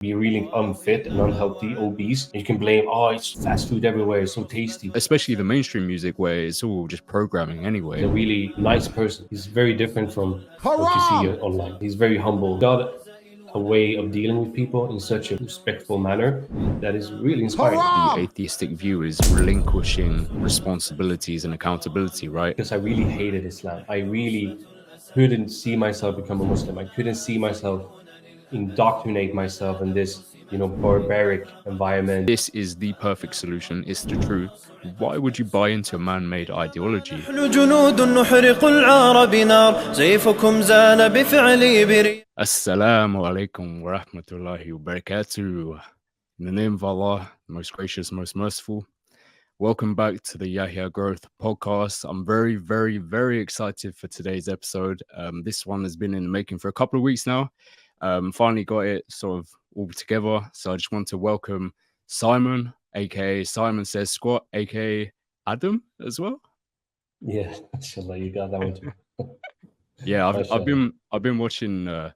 be really unfit and unhealthy, obese. And you can blame, oh, it's fast food everywhere, it's so tasty. Especially the mainstream music where it's all just programming anyway. He's a really nice person. He's very different from what you see online. He's very humble. Got a way of dealing with people in such a respectful manner that is really inspiring. The atheistic view is relinquishing responsibilities and accountability, right? Because I really hated Islam. I really couldn't see myself become a Muslim. I couldn't see myself indoctrinate myself in this, barbaric environment. This is the perfect solution. It's the truth. Why would you buy into a man-made ideology? Assalamu alaikum wa rahmatullahi wa barakatuh. In the name of Allah, most gracious, most merciful. Welcome back to the Yahya Growth podcast. I'm very, very, very excited for today's episode. This one has been in the making for a couple of weeks now. Finally got it sort of all together. So I just want to welcome Simon, aka SimonsSaysSquat, aka Adam as well. Yeah, inshallah, you got that one too. Yeah, I've been watching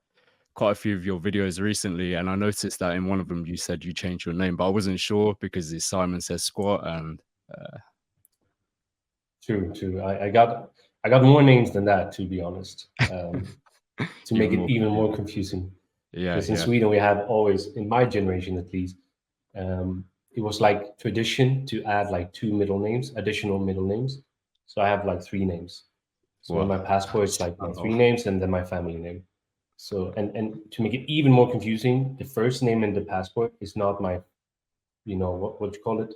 quite a few of your videos recently, and I noticed that in one of them you said you changed your name, but I wasn't sure because it's SimonsSaysSquat and True. I got more names than that, to be honest. To make it even more confusing. Yeah. Because in Sweden we have always, in my generation at least, it was like tradition to add like two additional middle names. So I have like three names. So in my passport it's like my three names and then my family name. So and to make it even more confusing, the first name in the passport is not my, what you call it,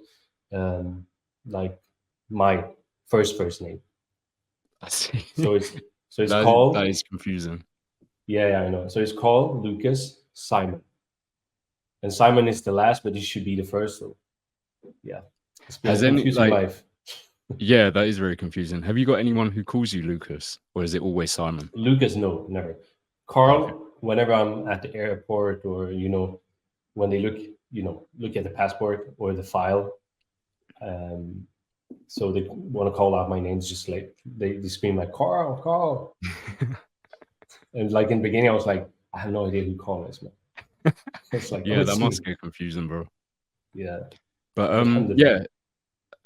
like my first name. I see. So it's called. That is confusing. Yeah, I know. So it's called Lucas Simon, and Simon is the last, but it should be the first. So yeah, it's been a confusing life. Yeah, that is very confusing. Have you got anyone who calls you Lucas, or is it always Simon? Lucas, no, never. Carl, okay. Whenever I'm at the airport, or when they look at the passport or the file, so they want to call out my name, just like they scream like Carl. And like in the beginning, I was like, I have no idea who Carl is, man. It's like, yeah, that must get confusing, bro. Yeah, but yeah,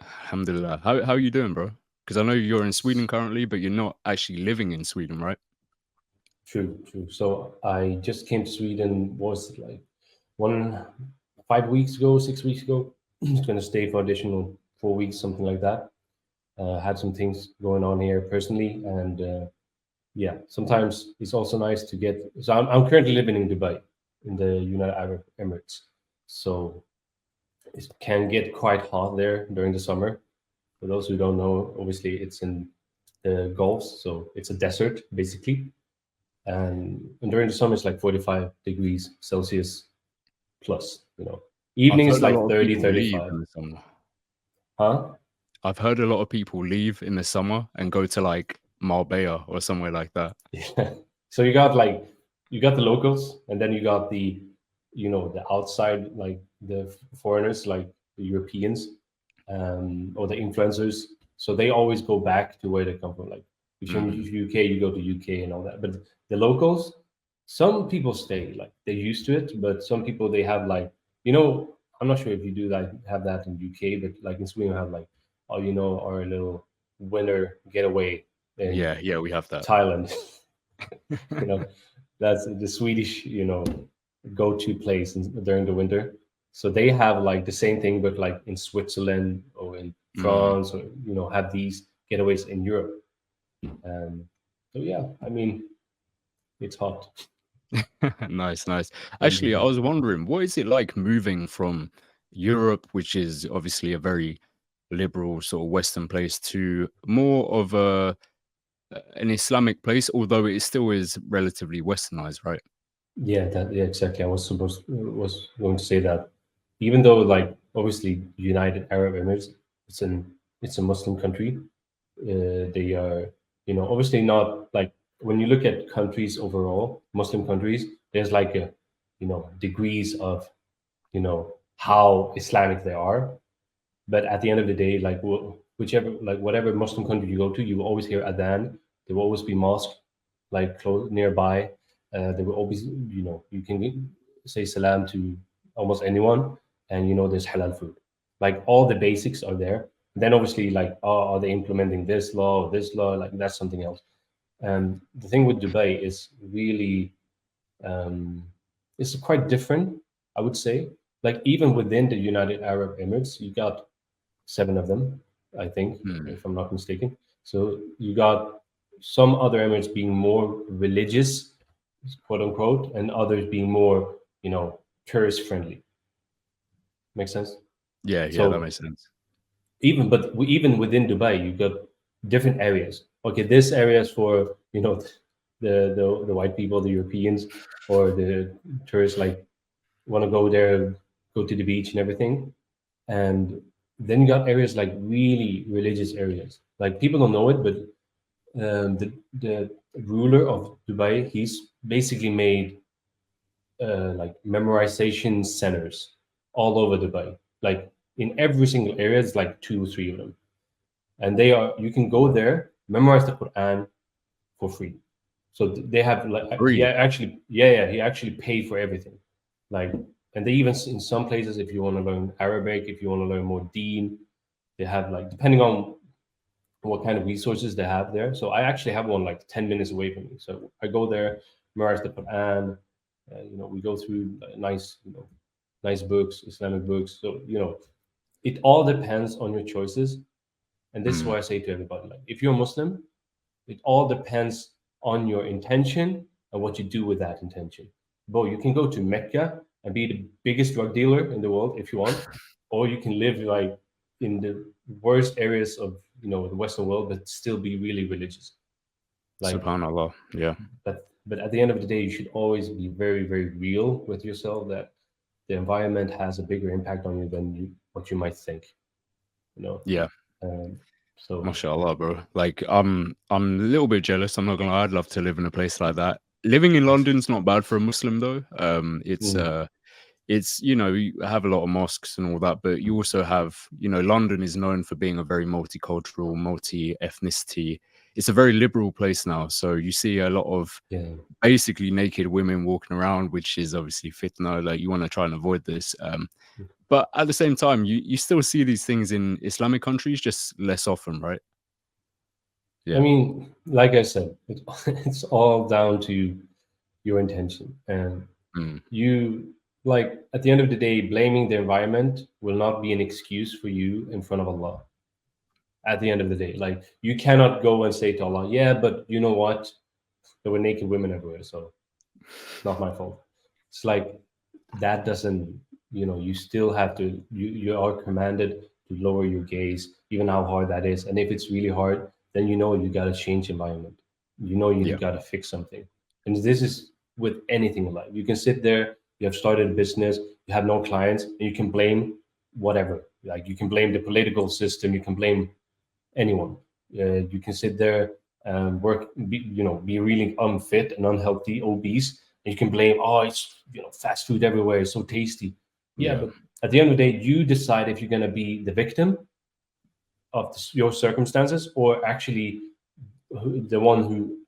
alhamdulillah. How are you doing, bro? Because I know you're in Sweden currently, but you're not actually living in Sweden, right? True. So I just came to Sweden, was like 5 weeks ago, 6 weeks ago. I was going to stay for additional 4 weeks, something like that. Had some things going on here personally, and yeah, sometimes it's also nice to get. So I'm currently living in Dubai, in the United Arab Emirates. So it can get quite hot there during the summer. For those who don't know, obviously it's in the Gulf, so it's a desert basically. And during the summer it's like 45 degrees Celsius plus. Evening is like 30, 35. In the summer. Huh? I've heard a lot of people leave in the summer and go to like Marbella or somewhere like that. Yeah. So you got the locals, and then you got the the outside, like the foreigners, like the Europeans, or the influencers. So they always go back to where they come from. Like if you're in the UK, you go to UK and all that. But the locals, some people stay, like they're used to it, but some people, they have like, I'm not sure if you have that in UK, but like in Sweden we have like, our little winter getaway. Yeah, we have that. Thailand. That's the Swedish, go-to place during the winter. So they have like the same thing, but like in Switzerland or in France, or have these getaways in Europe. So yeah, I mean, it's hot. Nice. Actually, I was wondering, what is it like moving from Europe, which is obviously a very liberal sort of Western place, to more of an Islamic place, although it still is relatively westernized, right? Yeah, exactly. I was going to say that, even though like obviously United Arab Emirates, it's a Muslim country. They are, obviously not like, when you look at countries overall, Muslim countries, there's like a, degrees of, how Islamic they are. But at the end of the day, like whatever Muslim country you go to, you will always hear adhan. There will always be mosque like close nearby. There will always, you can say salam to almost anyone, and there's halal food. Like all the basics are there. Then obviously, like, are they implementing this law or this law? Like that's something else. And the thing with Dubai is really, it's quite different, I would say. Like even within the United Arab Emirates, you got 7 of them, I think, Mm. if I'm not mistaken. So you got some other Emirates being more religious, quote unquote, and others being more, tourist friendly. Makes sense? Yeah, that So makes sense. even within Dubai, you got different areas. Okay, this area is for the white people, the Europeans, or the tourists like want to go there, go to the beach and everything. And then you got areas like really religious areas. Like people don't know it, but the ruler of Dubai, he's basically made like memorization centers all over Dubai. Like in every single area, it's like 2 or 3 of them, and you can go there, memorize the Quran for free. So they have like Free. he actually paid for everything, like, and they even in some places, if you want to learn Arabic, if you want to learn more Deen, they have like depending on what kind of resources they have there. So I actually have one like 10 minutes away from me. So I go there, memorize the Quran. We go through nice, nice books, Islamic books. So it all depends on your choices, and this is Mm. what I say to everybody: like, if you're a Muslim, it all depends on your intention and what you do with that intention. Bro, you can go to Mecca and be the biggest drug dealer in the world if you want, or you can live like in the worst areas of the Western world, but still be really religious. Like, Subhanallah. Yeah. but at the end of the day, you should always be very, very real with yourself that the environment has a bigger impact on you than what you might think. You know, Yeah. um, so MashaAllah, bro. Like, I'm a little bit jealous. I'm not gonna lie. I'd love to live in a place like that. Living in London's not bad for a Muslim though. mm, It's you have a lot of mosques and all that, but you also have London is known for being a very multicultural, multi-ethnicity. It's a very liberal place now, so you see a lot of yeah. basically naked women walking around, which is obviously fitna. Like you want to try and avoid this. But at the same time, you still see these things in Islamic countries, just less often, right? I Yeah. mean, like I said, it's all down to your intention. And Mm. you, like, at the end of the day, blaming the environment will not be an excuse for you in front of Allah. At the end of the day, like, you cannot go and say to Allah, yeah, but you know what? There were naked women everywhere, so it's not my fault. It's like that doesn't, you still have to, you are commanded to lower your gaze, even how hard that is. And if it's really hard, then you got to change environment. You Yeah. got to fix something. And this is with anything in life. You can sit there, you have started a business, you have no clients, and you can blame whatever. Like you can blame the political system, you can blame anyone. You can sit there and be really unfit and unhealthy, obese, and you can blame, oh, it's fast food everywhere, it's so tasty. Yeah, Yeah. but at the end of the day, you decide if you're gonna be the victim of your circumstances or actually the one who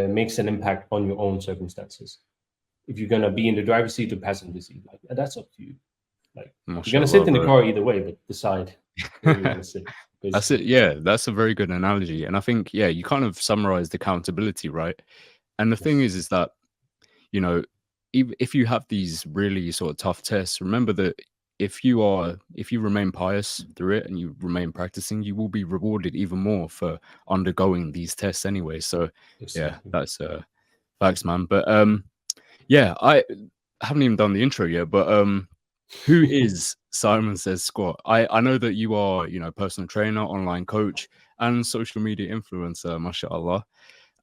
makes an impact on your own circumstances. If you're gonna be in the driver's seat or passenger seat, like that's up to you. Like you're gonna sit MashaAllah, in the bro. car either way, but decide where you want to sit. That's it. Basically, Yeah, that's a very good analogy. And I think, yeah, you kind of summarized accountability, right? And the thing yes, is that, you know, if you have these really sort of tough tests, remember that if you remain pious through it and you remain practicing, you will be rewarded even more for undergoing these tests anyway. So yeah, exactly. that's facts, man. But yeah, I haven't even done the intro yet, but who is Simon Says Squat? I know that you are, personal trainer, online coach, and social media influencer, mashallah.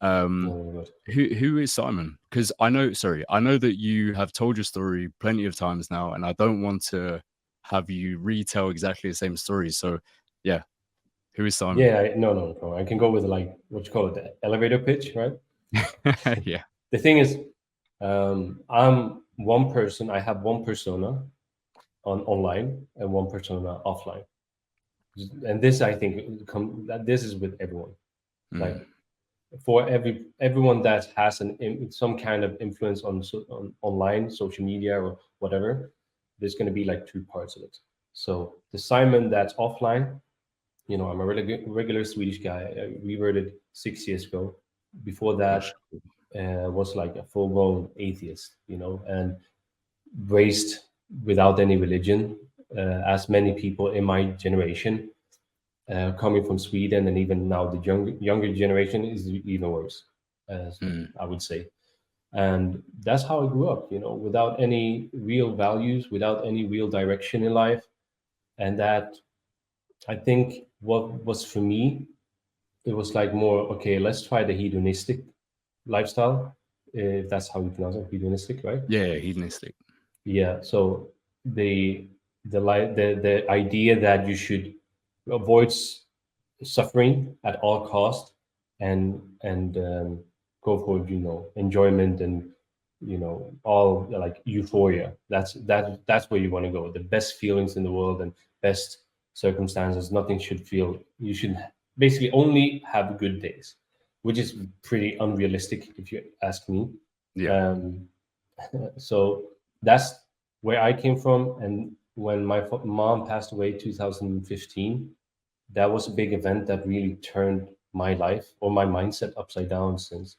Um, No, but who is Simon? Because I know that you have told your story plenty of times now, and I don't want to have you retell exactly the same story. So yeah, who is Simon? yeah, no. I can go with like what you call it, the elevator pitch, right? Yeah. The thing is, I'm one person. I have one persona on online and one persona offline, and this I think that this is with everyone. Mm. Like for everyone that has some kind of influence on online social media or whatever, there's going to be like two parts of it. So the Simon that's offline, I'm a regular Swedish guy. I reverted 6 years ago. Before that, was like a full-blown atheist, and raised without any religion, as many people in my generation, coming from Sweden, and even now the younger generation is even worse, as I would say. And that's how I grew up, without any real values, without any real direction in life. And that, I think, what was for me, it was like more, okay, let's try the hedonistic lifestyle, if that's how you pronounce it, hedonistic, right? Yeah, hedonistic. Yeah. So the the idea that you should avoid suffering at all cost, and go for enjoyment, and all like euphoria. That's where you want to go. The best feelings in the world and best circumstances. Nothing should feel. You should basically only have good days, which is pretty unrealistic if you ask me. Yeah. So that's where I came from. And when my mom passed away 2015, that was a big event that really turned my life or my mindset upside down. Since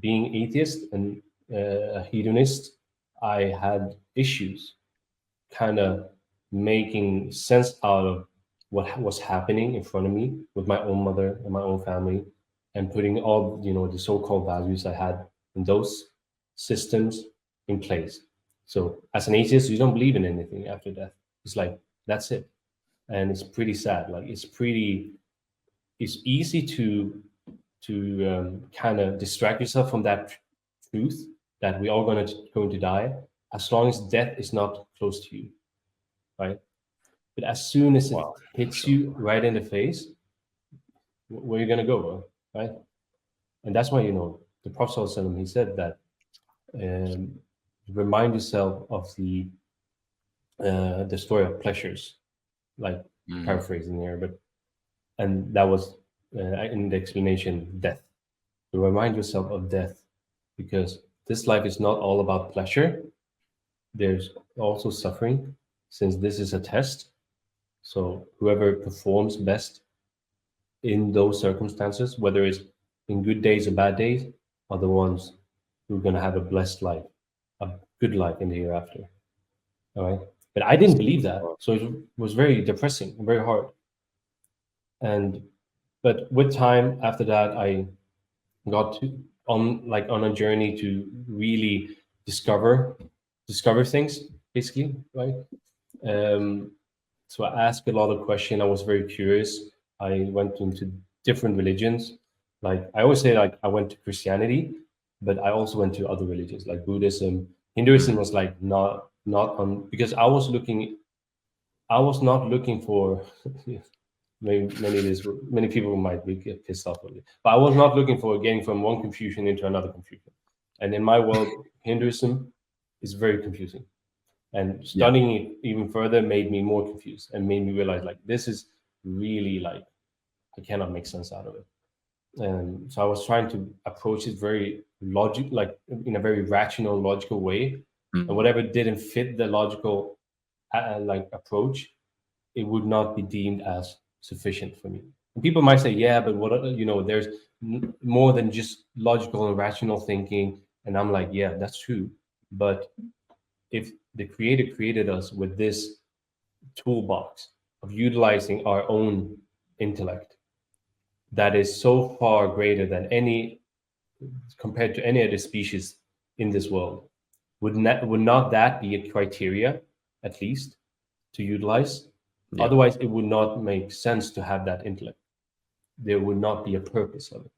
being atheist and a hedonist, I had issues kind of making sense out of what was happening in front of me with my own mother and my own family, and putting all the so-called values I had in those systems in place. So as an atheist, you don't believe in anything after death. It's like that's it, and it's pretty sad. Like it's easy to kind of distract yourself from that truth that we're all going to die, as long as death is not close to you, right? But as soon as it hits you right in the face, where are you going to go, right? And that's why the Prophet ﷺ, he said that, remind yourself of the story of pleasures, like paraphrasing here, and that was in the explanation, death. To remind yourself of death, because this life is not all about pleasure. There's also suffering, since this is a test. So whoever performs best in those circumstances, whether it's in good days or bad days, are the ones who are going to have a blessed life, a good life in the hereafter. All right. But I didn't believe that. So it was very depressing, very hard. But with time after that, I got on a journey to really discover things, basically, right? So I asked a lot of questions. I was very curious. I went into different religions. Like I always say, like I went to Christianity, but I also went to other religions like Buddhism. Hinduism was like not on, because I was not looking for many people might get pissed off with me, but I was not looking for getting from one confusion into another confusion. And in my world, Hinduism is very confusing. And studying it even further made me more confused and made me realize like this is really like I cannot make sense out of it. And so I was trying to approach it very like in a very rational, logical way. And whatever didn't fit the logical like approach, it would not be deemed as sufficient for me. And people might say, yeah, but what there's more than just logical and rational thinking. And I'm like, yeah, that's true. But if the Creator created us with this toolbox of utilizing our own intellect that is so far greater than compared to any other species in this world, would not that be a criteria, at least, to utilize? Yeah. Otherwise, it would not make sense to have that intellect. There would not be a purpose of it.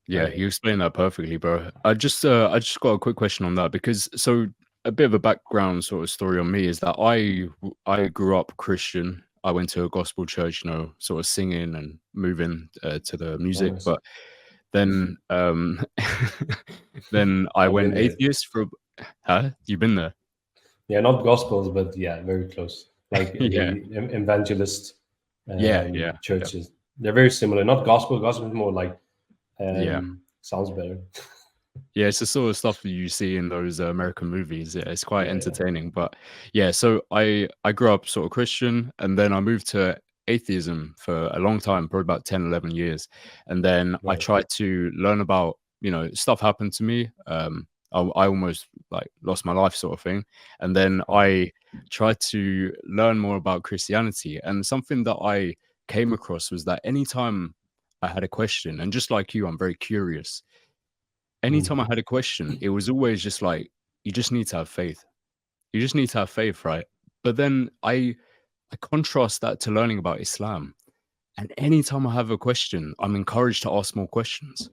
Yeah, you explained that perfectly, bro. I just got a quick question on that, because so a bit of a background sort of story on me is that I grew up Christian. I went to a gospel church, sort of singing and moving to the music, but then then I went atheist for. Huh? You've been there? Yeah, not gospels, but yeah, very close. Like the evangelist churches. Yeah. They're very similar. Not gospel. Gospel is more like Sounds better. Yeah, it's the sort of stuff that you see in those American movies. Yeah, it's quite Yeah. entertaining. But yeah, so I grew up sort of Christian, and then I moved to atheism for a long time, probably about 10, 11 years. And then I Right. tried to learn about, stuff happened to me. I almost like lost my life sort of thing. And then I tried to learn more about Christianity. And something that I came across was that anytime I had a question, and just like you, I'm very curious. Anytime I had a question, it was always just like, you just need to have faith. You just need to have faith, right? But then I contrast that to learning about Islam. And anytime I have a question, I'm encouraged to ask more questions.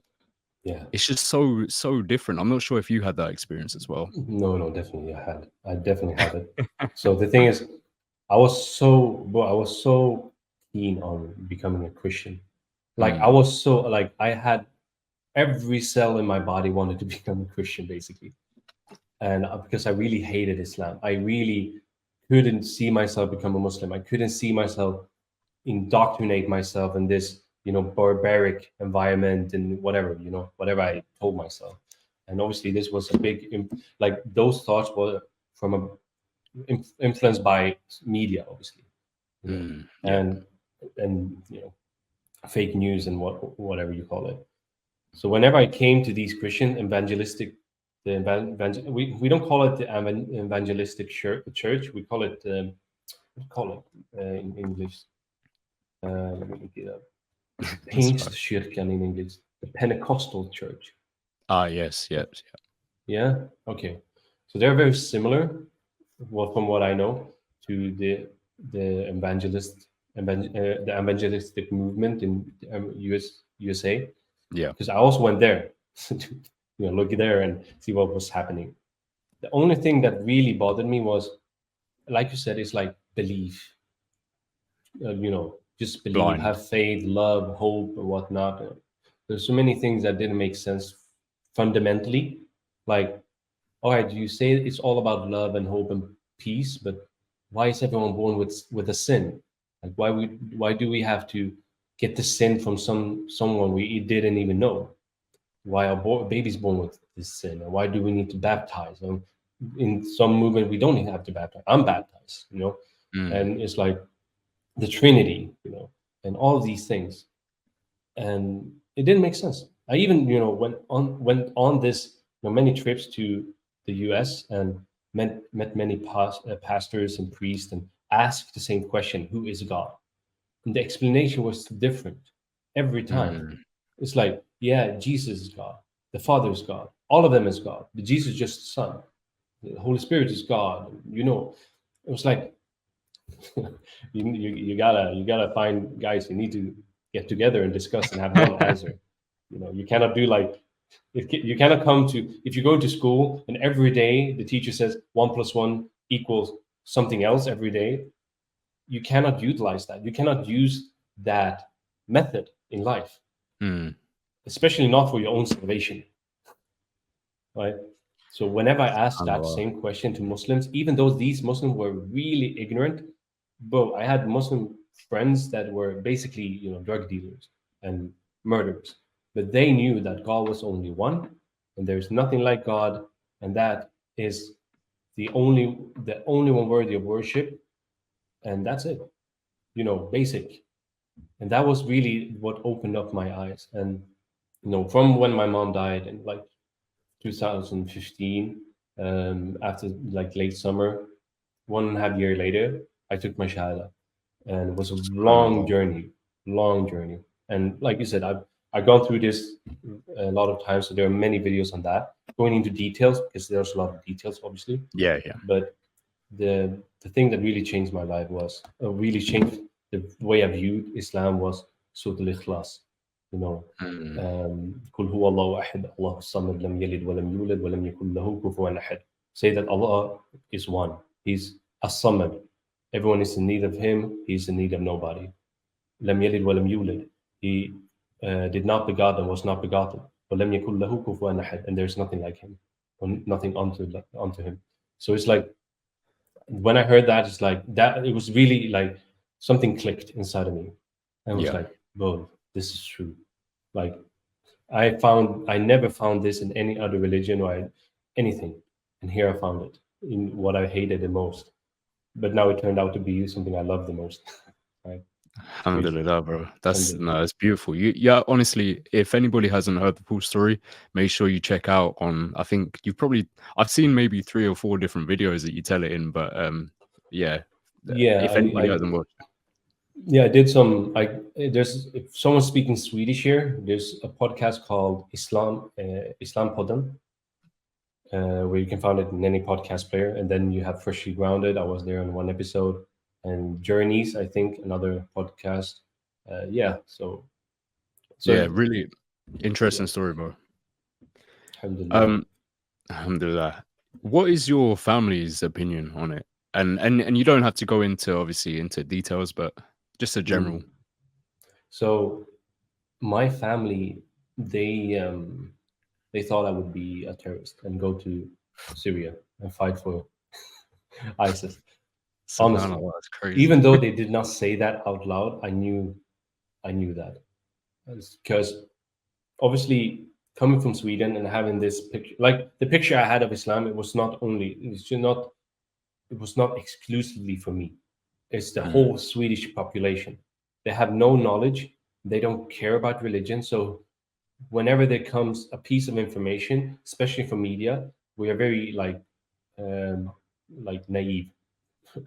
Yeah. It's just so different. I'm not sure if you had that experience as well. No, definitely I definitely had it. So the thing is, I was so keen on becoming a Christian. Like I was so like I had every cell in my body wanted to become a Christian basically. And because I really hated Islam. I really couldn't see myself become a Muslim. I couldn't see myself indoctrinate myself in this, barbaric environment and whatever I told myself. And obviously, this was a big, like those thoughts were from influenced by media, obviously, Yeah. and fake news and whatever you call it. So whenever I came to these Christian evangelistic, we don't call it the evangelistic church. We call it what do you call it in English? Let me look it up. That's right. Pingstkyrkan in English, the Pentecostal church. Ah, yes. Yeah. Okay. So they're very similar, from what I know, to the the evangelistic movement in USA. Yeah. Because I also went there to look there and see what was happening. The only thing that really bothered me was, like you said, it's like belief. Just believe, Blind. have faith, love, hope, or whatnot. There's so many things that didn't make sense fundamentally. Like, all right, you say it's all about love and hope and peace, but why is everyone born with a sin? Like, why do we have to get the sin from someone we didn't even know? Why are babies born with this sin? And why do we need to baptize? In some movement, we don't even have to baptize. I'm baptized, and it's like the Trinity, and all of these things, and it didn't make sense. I even, went on this, many trips to the U.S. and met many pastors and priests and asked the same question: Who is God? And the explanation was different every time. It's like, yeah, Jesus is God, the Father is God, all of them is God. But Jesus is just the Son. The Holy Spirit is God. It was like you gotta find guys who need to get together and discuss and have one answer. You cannot do like you cannot come to if you go to school and every day the teacher says 1 + 1 equals something else every day. You cannot utilize that. You cannot use that method in life, especially not for your own salvation, right? So whenever I asked that same question to Muslims, even though these Muslims were really ignorant, bro, I had Muslim friends that were basically, drug dealers and murderers, but they knew that God was only one, and there's nothing like God, and that is the only one worthy of worship, and that's it. Basic. And that was really what opened up my eyes. And from when my mom died in like 2015, after like late summer, 1.5 year later, I took my shahada, and it was a long journey. And like you said, I've gone through this a lot of times, so there are many videos on that, going into details because there's a lot of details, obviously. Yeah. But the thing that really changed my life was really changed the way I viewed Islam was Surah Al-Ikhlas. قل هو الله أحد الله الصمد لم يلد ولم يولد ولم يكن له كفوا أحد. Say that Allah is one. He's as-Samad. Everyone is in need of Him. He's in need of nobody. لم يلد ولم يولد. He did not begot and was not begotten. ولم يكن له كفوا أحد. And there's nothing like Him, or nothing unto Him. So it's like when I heard that, it's like that. It was really like something clicked inside of me, and I was like, "Whoa, this is true." Like, I never found this in any other religion or anything, and here I found it in what I hated the most. But now it turned out to be something I love the most. Right? It's crazy. Alhamdulillah, bro. That's Alhamdulillah. no, that's beautiful. Yeah, honestly, if anybody hasn't heard the full story, make sure you check out on. I think I've seen maybe 3 or 4 different videos that you tell it in, but yeah, Yeah, if anybody hasn't watched, yeah, I did some. There's if someone's speaking Swedish here. There's a podcast called Islam Podden, where you can find it in any podcast player. And then you have Freshly Grounded. I was there on one episode, and Journeys, I think, another podcast. Yeah, yeah, so really yeah, interesting story, bro. alhamdulillah. Um, Alhamdulillah. What is your family's opinion on it? And you don't have to go into obviously into details, but just a general. Mm. So my family, they thought I would be a terrorist and go to Syria and fight for ISIS. Honestly, Subhanallah, that's crazy. even though they did not say that out loud, I knew that because obviously coming from Sweden and having this picture, like the picture I had of Islam, it was not exclusively for me. It's the Mm, whole Swedish population. They have no knowledge. They don't care about religion. So whenever there comes a piece of information, especially from media, we are very um, naive,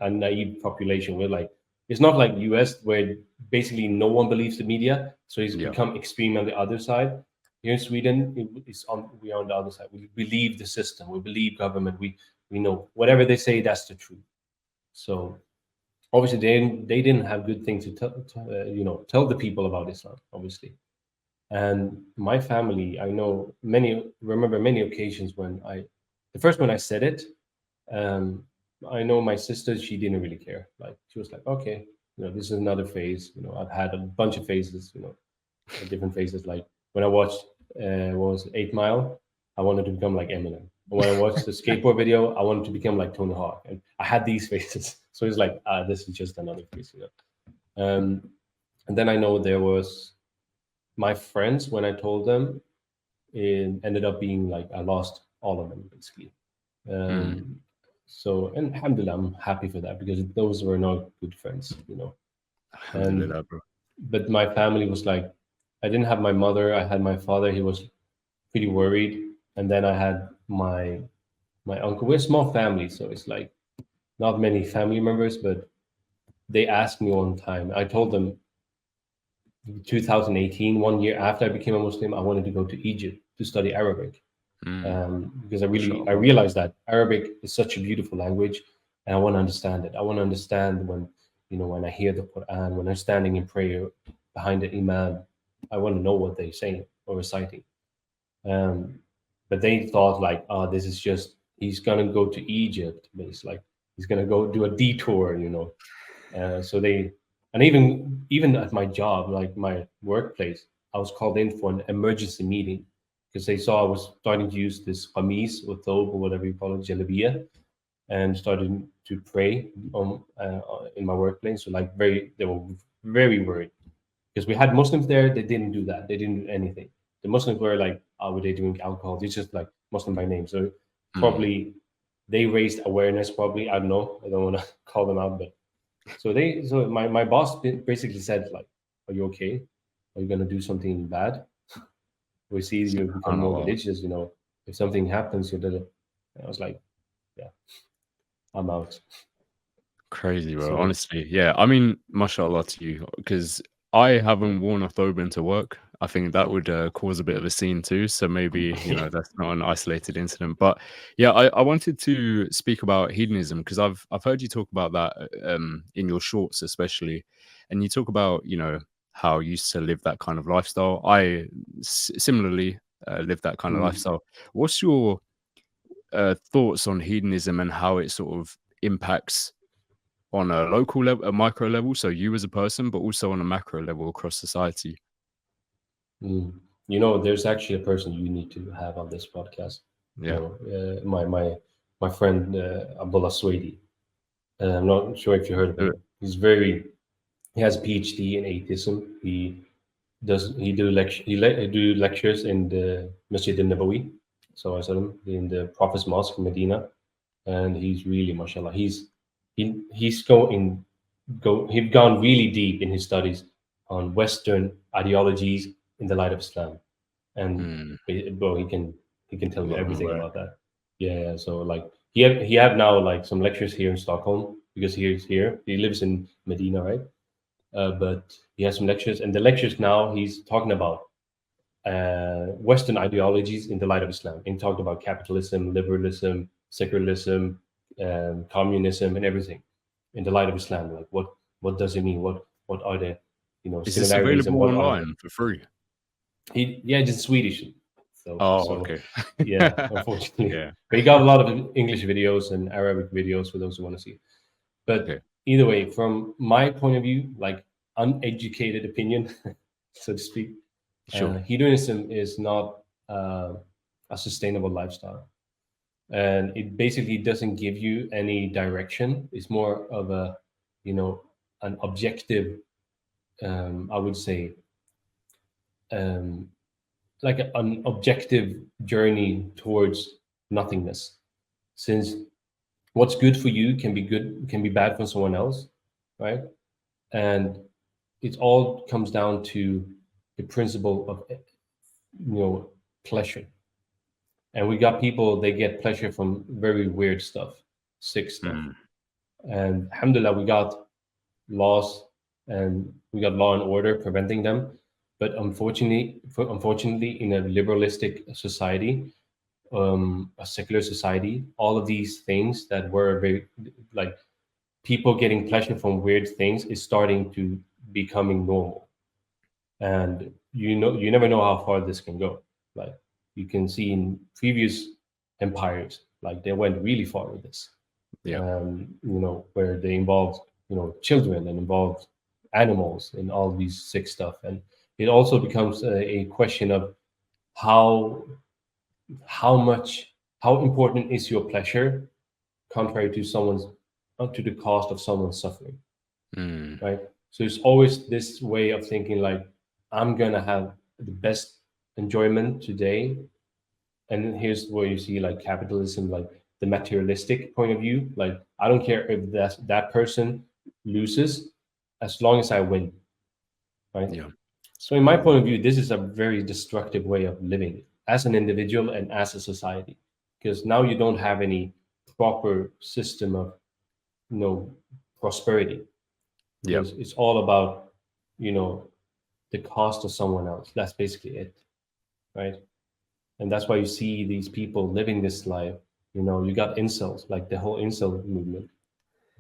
a naive population. We're like, it's not like US where basically no one believes the media, so it's yeah. become extreme on the other side. Here in Sweden, we are on the other side. We believe the system, we believe government. We know whatever they say, that's the truth. So obviously they didn't have good things to tell the people about Islam, obviously. And my family, I know remember many occasions when the first when I said it, um, I know my sister, she didn't really care. Like she was like, okay, this is another phase. I've had a bunch of phases, different phases. Like when I watched, what was it, 8 Mile, I wanted to become like Eminem. And when I watched the skateboard video, I wanted to become like Tony Hawk. And I had these phases. So it's like, this is just another phase. And then I know there was my friends, when I told them, it ended up being like I lost all of them basically. Mm, Um, so, and alhamdulillah, I'm happy for that because those were not good friends. And Alhamdulillah, bro. but my family was like, I didn't have my mother. I had my father. He was pretty worried, and then I had my uncle. We're a small family, so it's like not many family members, but they asked me one time. I told them 2018, 1 year after I became a Muslim, I wanted to go to Egypt to study Arabic. Mm, Because I mashallah. realized that Arabic is such a beautiful language, and I want to understand it. I want to understand when I hear the Quran, when I'm standing in prayer behind the Imam, I want to know what they're saying or reciting. Um, but they thought like, oh, this is just he's gonna go to Egypt, but it's like he's gonna go do a detour. So they, and even at my job, like my workplace, I was called in for an emergency meeting because they saw I was starting to use this qamis or thobe or whatever you call it, jalabiya, and started to pray in my workplace. So like they were very worried because we had Muslims there. They didn't do that. They didn't do anything. The Muslims were like, were they doing alcohol? It's just like Muslim by name. So Mm, probably they raised awareness. Probably I don't know. I don't want to call them out, but so my boss basically said like, "Are you okay? Are you gonna do something bad? We see you become more subhanallah. religious. If something happens, you did it." I was like, "Yeah, I'm out." Crazy, bro. So Honestly, yeah. I mean, mashallah to you, because I haven't worn a thobe into work. I think that would cause a bit of a scene too. So maybe, that's not an isolated incident. But yeah, I wanted to speak about hedonism because I've heard you talk about that in your shorts, especially, and you talk about how you used to live that kind of lifestyle. I similarly live that kind of mm, lifestyle. What's your thoughts on hedonism and how it sort of impacts on a local level, a micro level, so you as a person, but also on a macro level across society? mm. There's actually a person you need to have on this podcast. Yeah. My friend Abdullah Swedi. I'm not sure if you heard of Do him. it. He has a PhD in atheism. He do lectures in the Masjid al-Nabawi, so I said him in the Prophet's Mosque in Medina, and he's really, mashallah, he's he's gone really deep in his studies on Western ideologies in the light of Islam, and bro, he can tell you Love and everything right. about that. Yeah. So like he have now like some lectures here in Stockholm because he's here. He lives in Medina, right? But he has some lectures, and the lectures now he's talking about Western ideologies in the light of Islam. And he talked about capitalism, liberalism, secularism, communism, and everything in the light of Islam. Like what does it mean? What are the Is this similarities and available what are the online for free? just Swedish. Oh, okay. Yeah, unfortunately. Yeah. But he got a lot of English videos and Arabic videos for those who want to see. But Okay. either way, from my point of view, like uneducated opinion, so to speak, Sure. hedonism is not a sustainable lifestyle. And it basically doesn't give you any direction. It's more of a, an objective, I would say, um, like an objective journey towards nothingness. Since what's good for you can be bad for someone else, right? And it all comes down to the principle of pleasure. And we got people, they get pleasure from very weird stuff, sick stuff. Mm. And alhamdulillah, we got laws and we got law and order preventing them. But unfortunately, in a liberalistic society, a secular society, all of these things that were very like people getting pleasure from weird things is starting to becoming normal. And you never know how far this can go. Like you can see in previous empires, like they went really far with this. Yeah. Where they involved children and involved animals and all these sick stuff. And it also becomes a question of how how important is your pleasure contrary to someone's to the cost of someone's suffering, Mm. right? So it's always this way of thinking like I'm gonna have the best enjoyment today, and here's where you see like capitalism, like the materialistic point of view. Like I don't care if that person loses as long as I win, right? Yeah. So in my point of view, this is a very destructive way of living as an individual and as a society, because now you don't have any proper system of prosperity, Yeah. because it's all about you know the cost of someone else. That's basically it, right? And that's why you see these people living this life. You got incels, like the whole incel movement.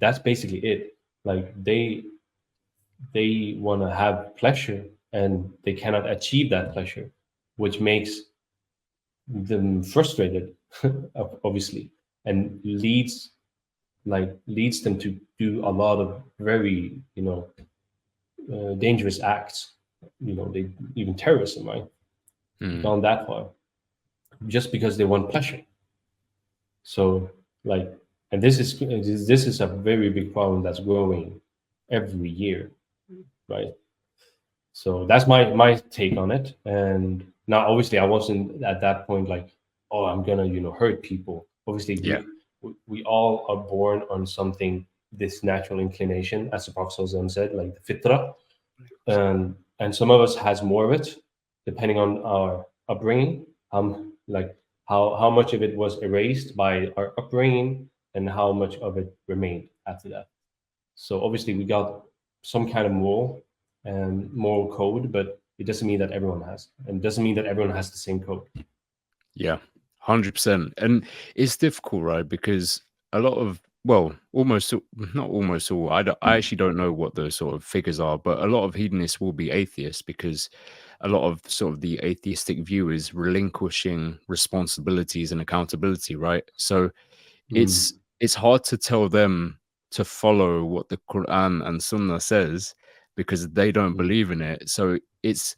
That's basically it. Like they want to have pleasure and they cannot achieve that pleasure, which makes them frustrated, obviously, and leads them to do a lot of very dangerous acts. They even terrorism, right? Mm. Gone that far just because they want pleasure. So like, and this is a very big problem that's growing every year, right? So that's my take on it. And now, obviously, I wasn't at that point like, oh, I'm gonna hurt people. Obviously, Yeah. we all are born on something, this natural inclination, as the Prophet ﷺ said, like the fitra, and some of us has more of it, depending on our upbringing. Like how much of it was erased by our upbringing, and how much of it remained after that. So obviously, we got some kind of moral code, but it doesn't mean that everyone has, and it doesn't mean that everyone has the same code. Yeah. 100%. And it's difficult, right? Because a lot of, well, not almost all, I actually don't know what the sort of figures are, but a lot of hedonists will be atheists because a lot of sort of the atheistic view is relinquishing responsibilities and accountability, right? So Mm. it's hard to tell them to follow what the Quran and Sunnah says because they don't Mm. believe in it. So it's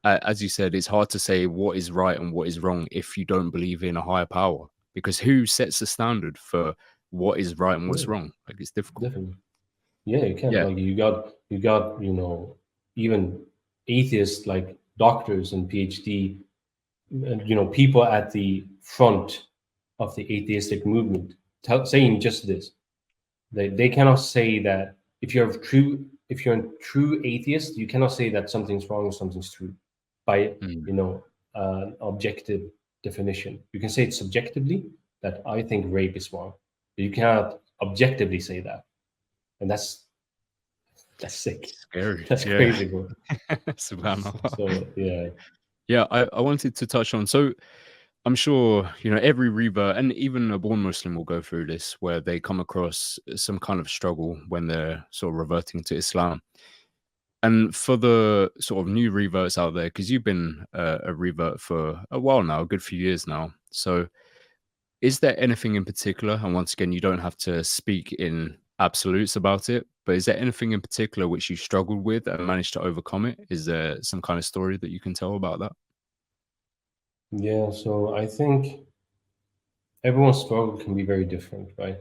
as you said, it's hard to say what is right and what is wrong if you don't believe in a higher power. Because who sets the standard for what is right and what's Yeah, wrong? Like it's difficult. definitely. Yeah, you can. Yeah. Like you got even atheists like doctors and PhD, people at the front of the atheistic movement saying just this. They cannot say that if you're a true atheist, you cannot say that something's wrong or something's true by objective definition. You can say it subjectively that I think rape is wrong, but you cannot objectively say that, and that's sick. Scary. That's crazy, bro. Subhanallah. So Yeah, I wanted to touch on, so I'm sure, every revert and even a born Muslim will go through this, where they come across some kind of struggle when they're sort of reverting to Islam. And for the sort of new reverts out there, because you've been a revert for a while now, a good few years now. So is there anything in particular, and once again, you don't have to speak in absolutes about it, but is there anything in particular which you struggled with and managed to overcome it? Is there some kind of story that you can tell about that? Yeah, so I think everyone's struggle can be very different, right?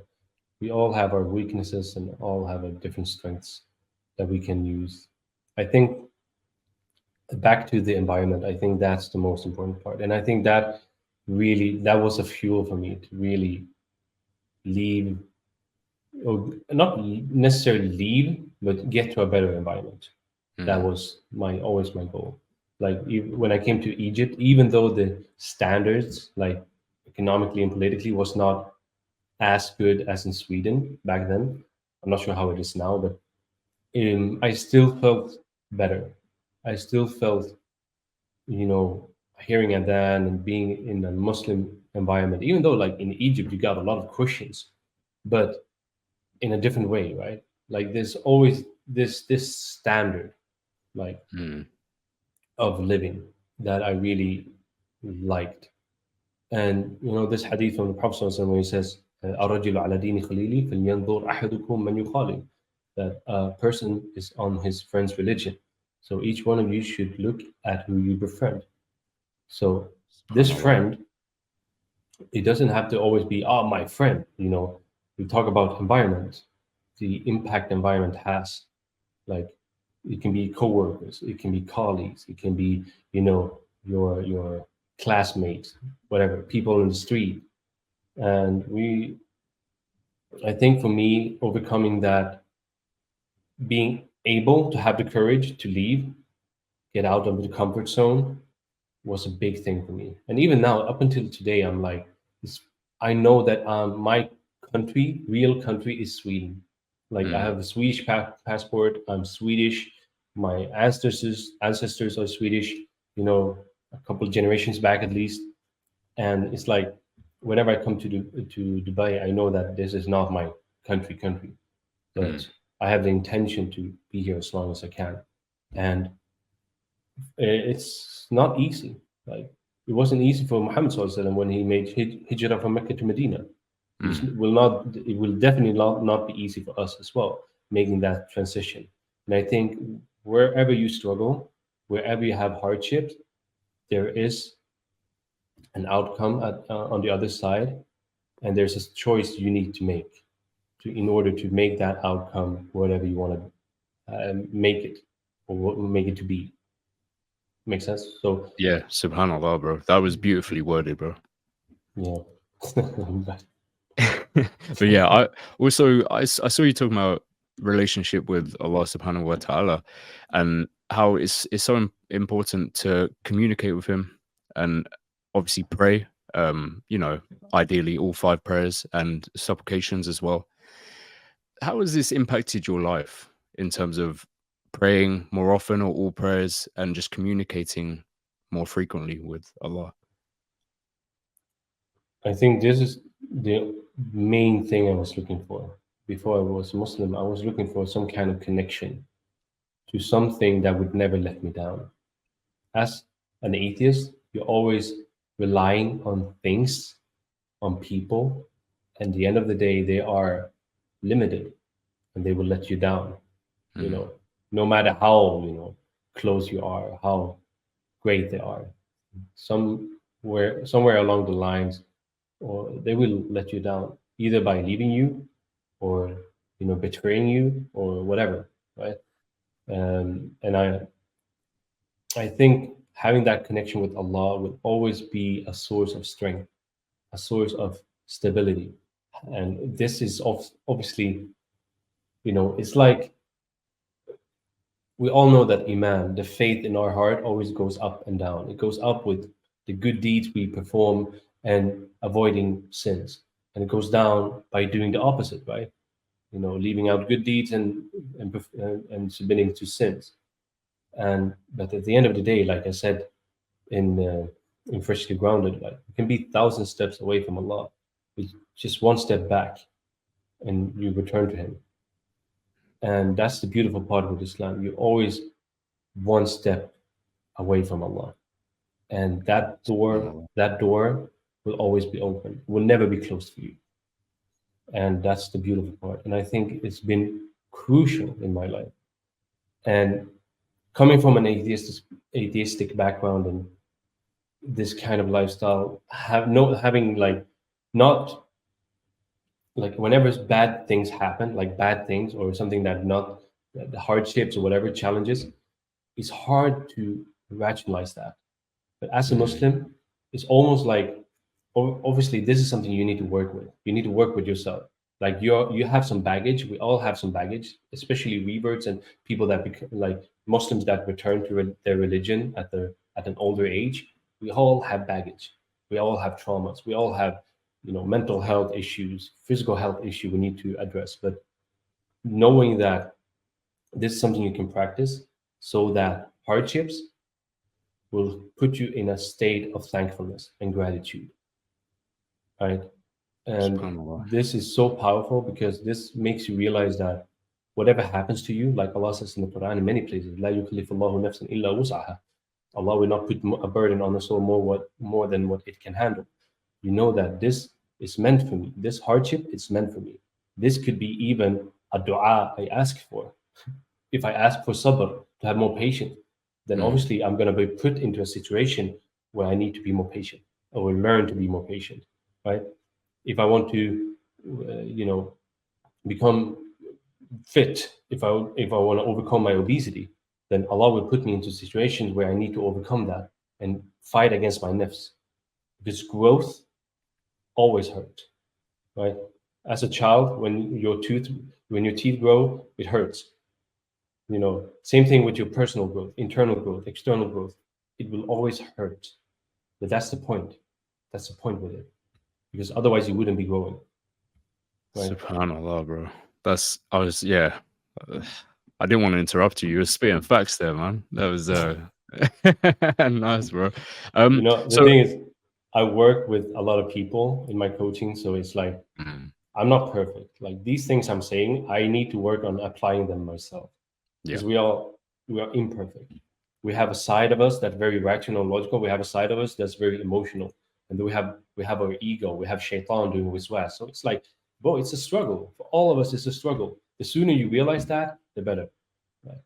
We all have our weaknesses and all have our different strengths that we can use. I think back to the environment, I think that's the most important part. And I think that was a fuel for me to really leave, or not necessarily leave, but get to a better environment. That was always my goal. Like when I came to Egypt, even though the standards, like economically and politically, was not as good as in Sweden back then. I'm not sure how it is now, but I still felt better. I still felt, hearing adhan and being in a Muslim environment, even though like in Egypt you got a lot of Christians, but in a different way, right? Like there's always this standard, like of living that I really liked. And this hadith from the Prophet ﷺ where he says, "الرجل على دين خليلي فلينظر أحدكم من يخالل," that a person is on his friend's religion. So each one of you should look at who you befriend. So this friend, it doesn't have to always be, my friend. We talk about environment, the impact environment has. Like it can be coworkers, it can be colleagues, it can be, your classmates, whatever, people in the street. And I think for me, overcoming that, being able to have the courage to leave, get out of the comfort zone, was a big thing for me. And even now, up until today, I'm like, I know that my real country is Sweden. Like I have a Swedish passport. I'm Swedish. My ancestors are Swedish. A couple of generations back at least. And it's like, whenever I come to Dubai, I know that this is not my country, but I have the intention to be here as long as I can. And it's not easy. Like it wasn't easy for Muhammad SAW when he made hijrah from Mecca to Medina. It will definitely not be easy for us as well, making that transition. And I think wherever you struggle, wherever you have hardships, there is an outcome on the other side, and there's a choice you need to make in order to make that outcome whatever you want to make it, or make it to be. Make sense? So yeah, subhanallah, bro. That was beautifully worded, bro. Yeah. But yeah, I saw you talking about relationship with Allah subhanahu wa ta'ala and how it's so important to communicate with him and obviously pray, ideally all 5 prayers and supplications as well. How has this impacted your life in terms of praying more often or all prayers and just communicating more frequently with Allah? I think this is the main thing I was looking for. Before I was Muslim, I was looking for some kind of connection to something that would never let me down. As an atheist, you're always relying on things, on people, and at the end of the day, they are limited and they will let you down. No matter how close you are, how great they are. Somewhere along the lines, or they will let you down either by leaving you or betraying you or whatever, right? And I think having that connection with Allah will always be a source of strength, a source of stability. And this is obviously, it's like we all know that Iman, the faith in our heart, always goes up and down. It goes up with the good deeds we perform and avoiding sins. And it goes down by doing the opposite, right? Leaving out good deeds and submitting to sins. And but at the end of the day, like I said in Freshly Grounded, like you can be 1,000 steps away from Allah, with just one step back, and you return to Him. And that's the beautiful part with Islam. You're always one step away from Allah, and SubhanAllah. that door will always be open. Will never be closed for you. And that's the beautiful part. And I think it's been crucial in my life. And coming from an atheistic background and this kind of lifestyle, having like not like whenever bad things happen, like bad things or something that not the hardships or whatever challenges, it's hard to rationalize that. But as a Mm. Muslim, it's almost like obviously this is something you need to work with. You need to work with yourself. Like you have some baggage. We all have some baggage, especially reverts and people that like Muslims that return to their religion at an older age. We all have baggage. We all have traumas. We all have mental health issues, physical health issue we need to address. But knowing that this is something you can practice, so that hardships will put you in a state of thankfulness and gratitude, right? And SubhanAllah. this is so powerful because this makes you realize that whatever happens to you, like Allah says in the Quran in many places, لا يكلف الله نفسا إلا وسعها. Allah will not put a burden on the soul more than what it can handle. You know that this is meant for me. This hardship is meant for me. This could be even a dua I ask for. If I ask for sabr, to have more patience, then Mm. obviously I'm going to be put into a situation where I need to be more patient or learn to be more patient, right? If I want to, become fit, if I want to overcome my obesity, then Allah will put me into situations where I need to overcome that and fight against my nafs. Because growth always hurts, right? As a child, when your teeth grow, it hurts. Same thing with your personal growth, internal growth, external growth. It will always hurt. But that's the point. That's the point with it. Because otherwise you wouldn't be growing, right? SubhanAllah, bro. Yeah. uh, I didn't want to interrupt you. You were spitting facts there, man. That was nice, bro. The So thing is, I work with a lot of people in my coaching, so it's like mm, I'm not perfect. Like these things I'm saying, I need to work on applying them myself. yeah, Because we are imperfect. We have a side of us that's very rational and logical. We have a side of us that's very emotional, and then we have our ego. We have shaitan doing waswas. So it's like, bro, it's a struggle for all of us. It's a struggle. The sooner you realize that, the better. Right?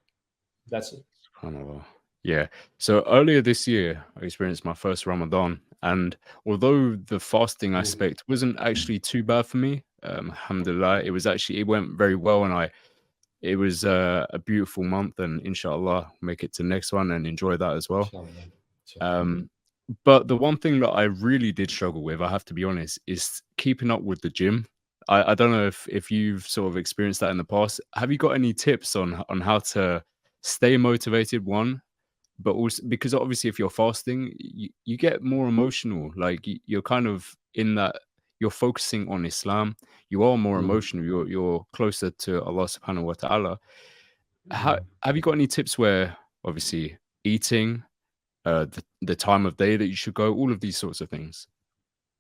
That's it. SubhanAllah. Yeah. So earlier this year, I experienced my first Ramadan, and although the fasting Mm. aspect wasn't actually too bad for me, alhamdulillah, it went very well, and it was a beautiful month, and inshallah, make it to the next one and enjoy that as well. Inshallah. Inshallah. Um, but the one thing that I really did struggle with, I have to be honest, is keeping up with the gym. I don't know if you've sort of experienced that in the past. Have you got any tips on how to stay motivated? One, but also because obviously if you're fasting, you get more emotional. Like you're kind of in that you're focusing on Islam. You are more Mm. emotional. You're closer to Allah Subhanahu wa Taala. How Mm. have you got any tips where obviously eating, the time of day that you should go, all of these sorts of things?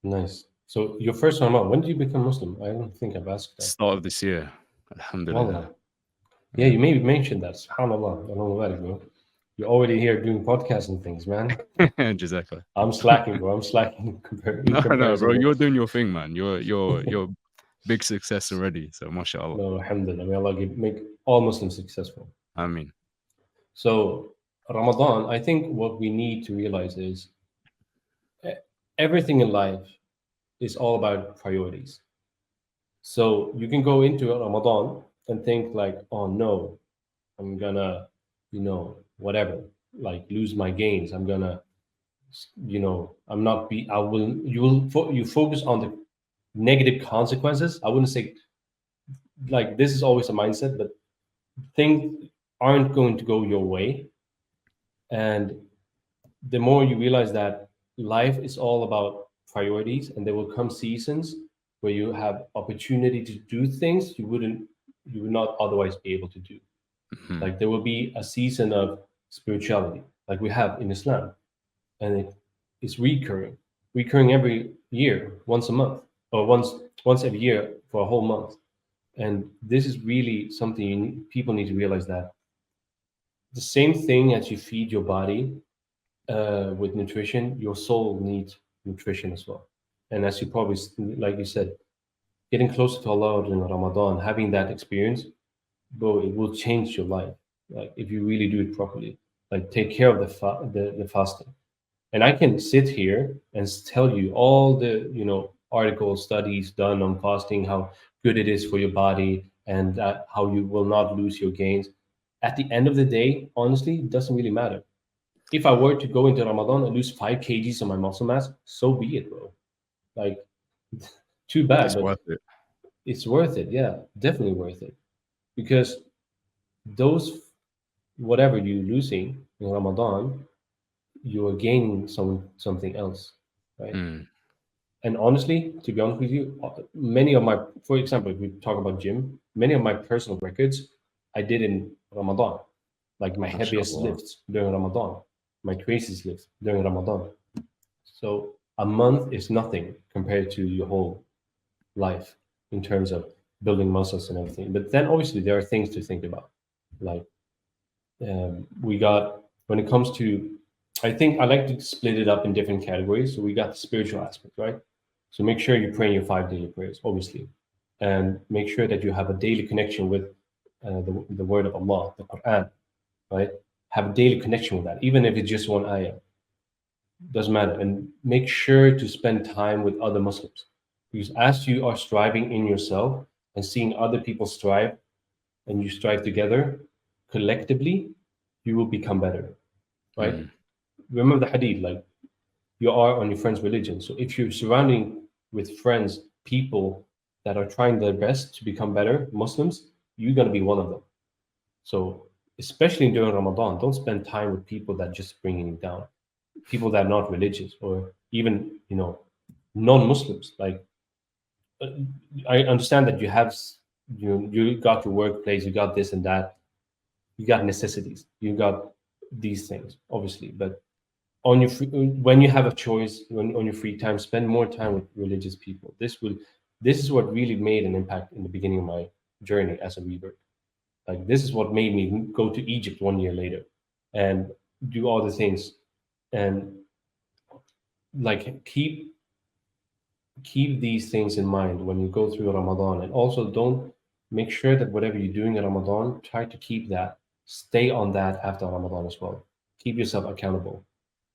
Nice. So your first Ramadan, when did you become Muslim? I don't think I've asked that. Start of this year, alhamdulillah. Wallah. Yeah, you maybe mentioned that. SubhanAllah. I don't know about it, bro. You're already here doing podcasts and things, man. Jazakallah. I'm slacking, bro. I'm slacking in No, comparison. bro, Bro. you're doing your thing, man. You're big success already. So, mashallah. No, alhamdulillah. May Allah make all Muslims successful. I mean, So, Ramadan, I think what we need to realize is everything in life is all about priorities. So, you can go into Ramadan and think, like, oh no, I'm gonna, whatever. like lose my gains. I'm gonna, I'm not be. I will. You focus on the negative consequences. I wouldn't say like this is always a mindset, but things aren't going to go your way, and the more you realize that life is all about priorities, and there will come seasons where you have opportunity to do things you would not otherwise be able to do. Mhm. Like there will be a season of spirituality, like we have in Islam, and it is recurring every year, once a month, or once every year for a whole month. And this is really something people need to realize that the same thing as you feed your body with nutrition, your soul needs nutrition as well. And as you probably, like you said, getting closer to Allah in Ramadan, having that experience, bro, it will change your life. Like if you really do it properly, like take care of the fasting. And I can sit here and tell you all the articles, studies done on fasting, how good it is for your body, and how you will not lose your gains. At the end of the day, honestly, it doesn't really matter. If I were to go into Ramadan and lose 5 kgs of my muscle mass, so be it, bro. Like, too bad, It's but worth it. it's worth it. Yeah, definitely worth it. Because those, whatever you're losing in Ramadan, you are gaining something else, right? Mm. And honestly, to be honest with you, many of my, for example, if we talk about gym, many of my personal records I did in Ramadan, like my heaviest MashaAllah. lifts during Ramadan, my craziest lifts during Ramadan. So a month is nothing compared to your whole life in terms of building muscles and everything. But then obviously there are things to think about. Like we got, when it comes to, I think I like to split it up in different categories. So we got the spiritual aspect, right? So make sure you pray in your 5 daily prayers, obviously, and make sure that you have a daily connection with the word of Allah, the Quran, right? Have a daily connection with that, even if it's just one ayah, doesn't matter. And make sure to spend time with other Muslims, because as you are striving in yourself and seeing other people strive, and you strive together collectively, you will become better, right? Mm. Remember the hadith, like you are on your friend's religion. So if you're surrounding with friends, people that are trying their best to become better Muslims, you're going to be one of them. So especially during Ramadan, don't spend time with people that just bringing you down, people that are not religious, or even non-Muslims. Like uh, I understand that you got your workplace, you got this and that, you got necessities, you got these things, obviously. But on your when you have a choice, on your free time, spend more time with religious people. This is what really made an impact in the beginning of my journey as a revert. Like this is what made me go to Egypt 1 year later and do all the things, and like keep these things in mind when you go through Ramadan. And also don't, make sure that whatever you're doing in Ramadan, try to keep that, stay on that after Ramadan as well. Keep yourself accountable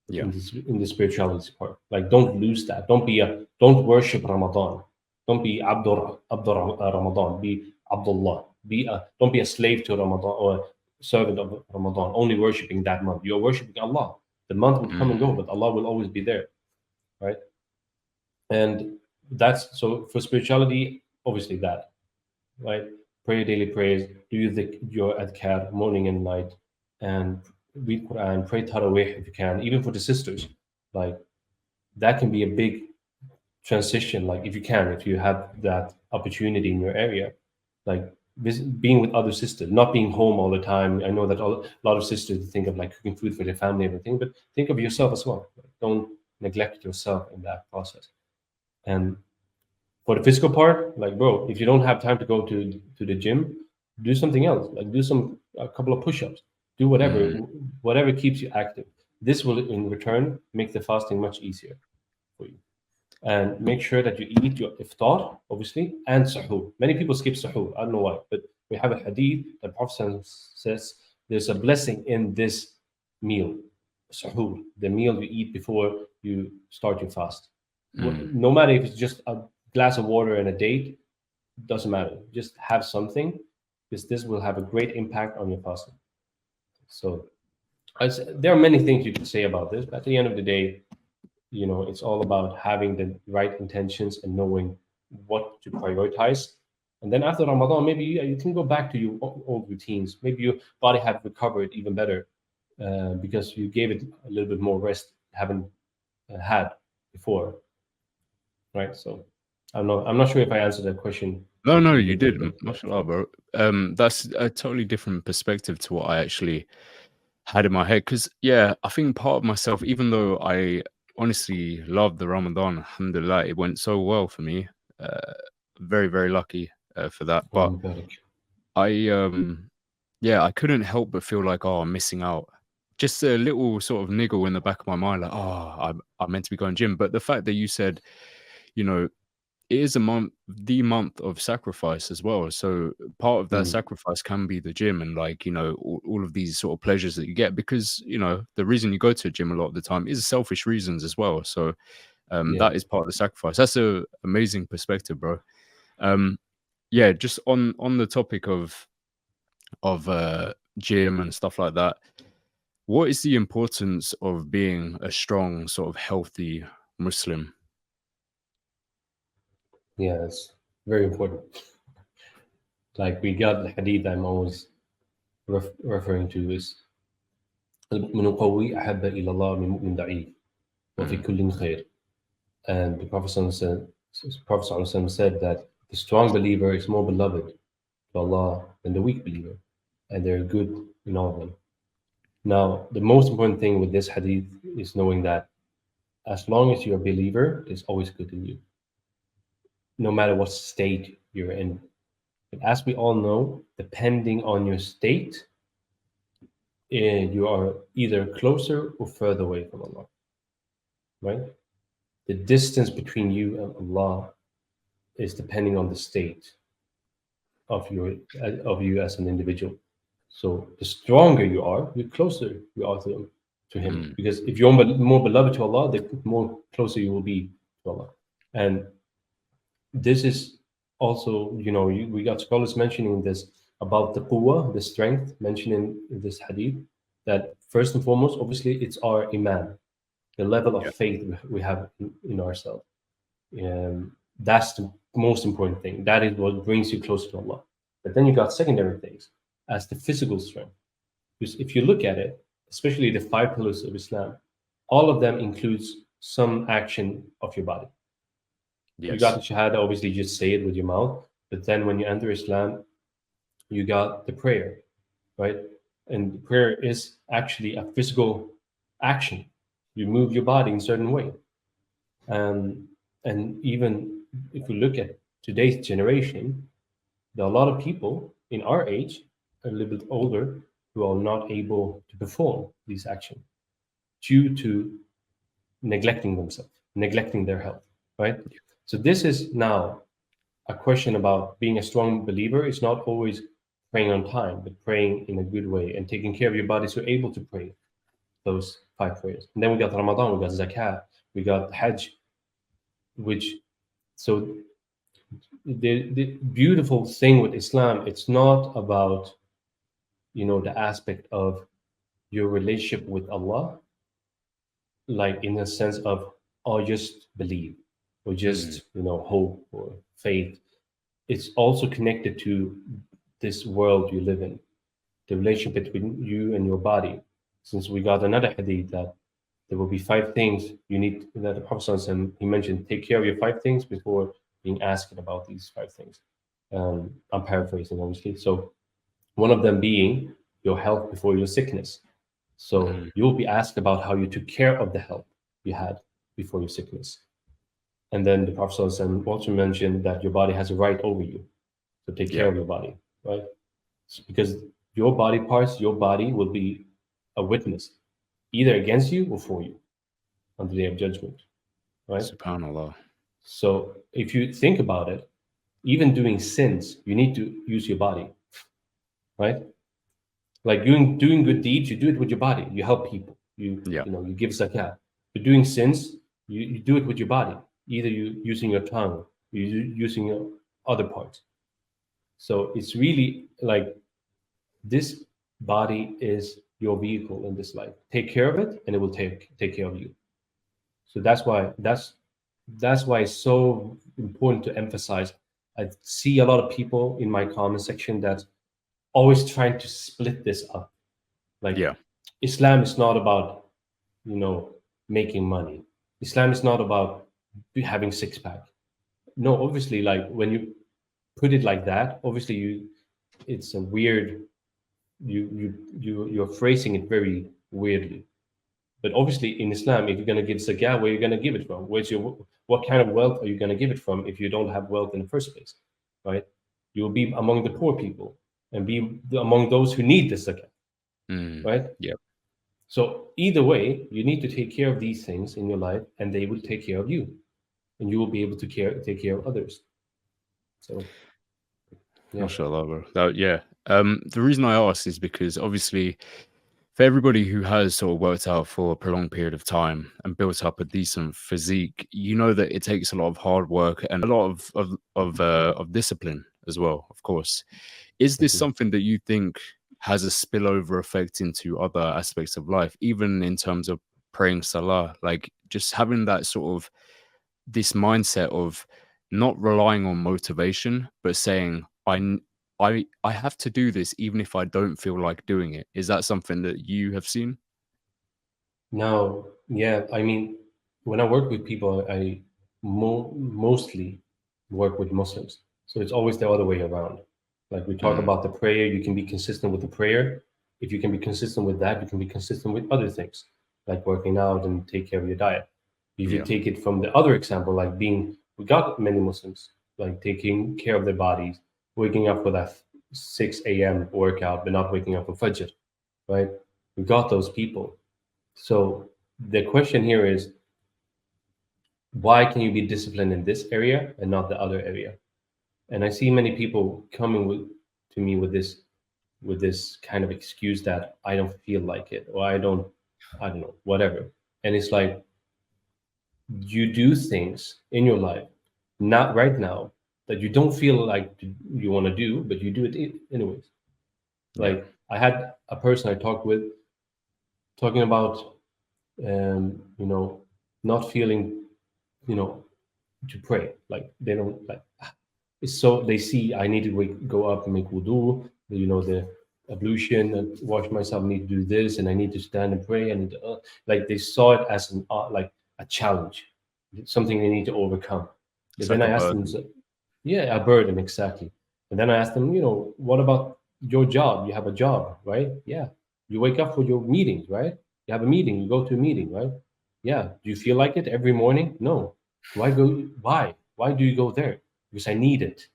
Yeah. in the spirituality part. Like don't lose that. Don't worship Ramadan. Don't be Abdur Ramadan. Be Abdullah. Don't be a slave to Ramadan or servant of Ramadan. Only worshiping that month. You're worshiping Allah. The month will come and go, Mm. but Allah will always be there, right? And that's, so for spirituality, obviously that, right? Pray your daily prayers, do your adhkar morning and night, and read Quran, pray Taraweeh if you can, even for the sisters. Like that can be a big transition. Like if you have that opportunity in your area, like being with other sisters, not being home all the time. I know that a lot of sisters think of like cooking food for their family and everything, but think of yourself as well. Like, don't neglect yourself in that process. And for the physical part, like bro, if you don't have time to go to the gym, do something else. Like do a couple of push-ups, do Mm. whatever keeps you active. This will in return make the fasting much easier for you. And make sure that you eat your iftar, obviously, and suhoor. Many people skip suhoor. I don't know why, but we have a hadith that Prophet says there's a blessing in this meal, suhoor, the meal you eat before you start your fast. Mm. No matter if it's just a glass of water and a date, doesn't matter. Just have something, because this will have a great impact on your fasting. So There are many things you could say about this, but at the end of the day, it's all about having the right intentions and knowing what to prioritize. And then after Ramadan, maybe you can go back to your old routines. Maybe your body had recovered even better because you gave it a little bit more rest haven't had before, right? So I'm not sure if I answered that question No, you completely, did. but yeah. Mashallah, bro. That's a totally different perspective to what I actually had in my head. Because, yeah, I think part of myself, even though I honestly love the Ramadan, alhamdulillah, it went so well for me. Uh, very, very lucky for that. Allah But Mubarak. yeah, I couldn't help but feel like, oh, I'm missing out. Just a little sort of niggle in the back of my mind, like, oh, I'm meant to be going gym. But the fact that you said, you know, it is the month of sacrifice as well. So part of that Mm, sacrifice can be the gym and like, all of these sort of pleasures that you get because, the reason you go to a gym a lot of the time is selfish reasons as well. So yeah, that is part of the sacrifice. That's a amazing perspective, bro. Um, yeah, just on the topic of gym and stuff like that. What is the importance of being a strong, sort of healthy Muslim? yeah, it's very important. Like we got the hadith I'm always referring to is المؤمن قوي أحب إلى الله من مؤمن ضعيف وفي Mm, كل خير. And the Prophet ﷺ said that the strong believer is more beloved to Allah than the weak believer, and they're good in all of them. Now, the most important thing with this hadith is knowing that as long as you're a believer, there's always good in you, no matter what state you're in. But as we all know, depending on your state, you are either closer or further away from Allah, right? The distance between you and Allah is depending on the state of you as an individual. So the stronger you are, the closer you are to Him. mm, Because if you're more beloved to Allah, the more closer you will be to Allah. And this is also, we got scholars mentioning this about the quwwah, the strength mentioned in this hadith. That first and foremost, obviously, it's our iman, the level of yeah, faith we have in ourselves. That's the most important thing. That is what brings you closer to Allah. But then you got secondary things as the physical strength. Because if you look at it, especially the five pillars of Islam, all of them includes some action of your body. You got yes, the Shahada, obviously, you just say it with your mouth. But then when you enter Islam, you got the prayer, right? And prayer is actually a physical action. You move your body in a certain way. Um, and even if we look at today's generation, there are a lot of people in our age, a little bit older, who are not able to perform these actions due to neglecting themselves, neglecting their health, right? So this is now a question about being a strong believer. It's not always praying on time, but praying in a good way and taking care of your body so you're able to pray those five prayers. And then we got Ramadan, we got Zakat, we got Hajj, which so the beautiful thing with Islam, it's not about the aspect of your relationship with Allah, like in a sense of just believe or mm, just hope or faith. It's also connected to this world you live in, the relationship between you and your body. Since we got another hadith that there will be five things you need that the Prophet ﷺ, he mentioned, take care of your five things before being asked about these five things. I'm paraphrasing, obviously. So one of them being your health before your sickness. So mm, you'll be asked about how you took care of the health you had before your sickness. And then the Prophet ﷺ also mentioned that your body has a right over you. So take care yeah, of your body, right? Because your body parts, your body will be a witness, either against you or for you on the day of judgment, right? subhanallah. So if you think about it, even doing sins, you need to use your body, right? Like doing good deeds, you do it with your body. You help people. Yeah, You give zakat. But doing sins, you do it with your body. Either you using your tongue, you using your other parts. So it's really like this body is your vehicle in this life. Take care of it, and it will take care of you. So that's why it's so important to emphasize. I see a lot of people in my comment section that always trying to split this up. Like, Yeah. Islam is not about, making money. Islam is not about having six pack. No, obviously, like when you put it like that, obviously it's a weird. You're phrasing it very weirdly. But obviously, in Islam, if you're going to give zakah, where are you going to give it from? What kind of wealth are you going to give it from if you don't have wealth in the first place, right? You'll be among the poor people and be among those who need the zakah, right? Yeah. So either way, you need to take care of these things in your life, and they will take care of you, and you will be able to take care of others. So, yeah. MashaAllah, bro. The reason I asked is because obviously, for everybody who has sort of worked out for a prolonged period of time and built up a decent physique, you know that it takes a lot of hard work and a lot of discipline as well. Of course, is this something that you think has a spillover effect into other aspects of life, even in terms of praying salah, like just having that sort of this mindset of not relying on motivation, but saying, I have to do this even if I don't feel like doing it. Is that something that you have seen? No, yeah. I mean, when I work with people, I mostly work with Muslims. So it's always the other way around. Like we talk about the prayer, you can be consistent with the prayer. If you can be consistent with that, you can be consistent with other things, like working out and take care of your diet. If you Yeah. take it from the other example, like we got many Muslims, like taking care of their bodies, waking up for that 6 a.m. workout, but not waking up for Fajr, right? We got those people. So the question here is, why can you be disciplined in this area and not the other area? And I see many people coming to me with this kind of excuse that I don't feel like it, or I don't know, whatever. And it's like, you do things in your life, not right now, that you don't feel like you want to do, but you do it anyways. Like I had a person I talked with talking about, not feeling, to pray. Like they don't like. It's so they see I need to go up and make wudu, the ablution, and wash myself. I need to do this, and I need to stand and pray. And like they saw it as like a challenge, something they need to overcome. But It's then like I a asked them, burden. yeah, a burden, exactly. And then I asked them, what about your job? You have a job, right? Yeah. You wake up for your meetings, right? You have a meeting, you go to a meeting, right? Yeah. Do you feel like it every morning? No. Why go? Why? Why do you go there? Because I need it,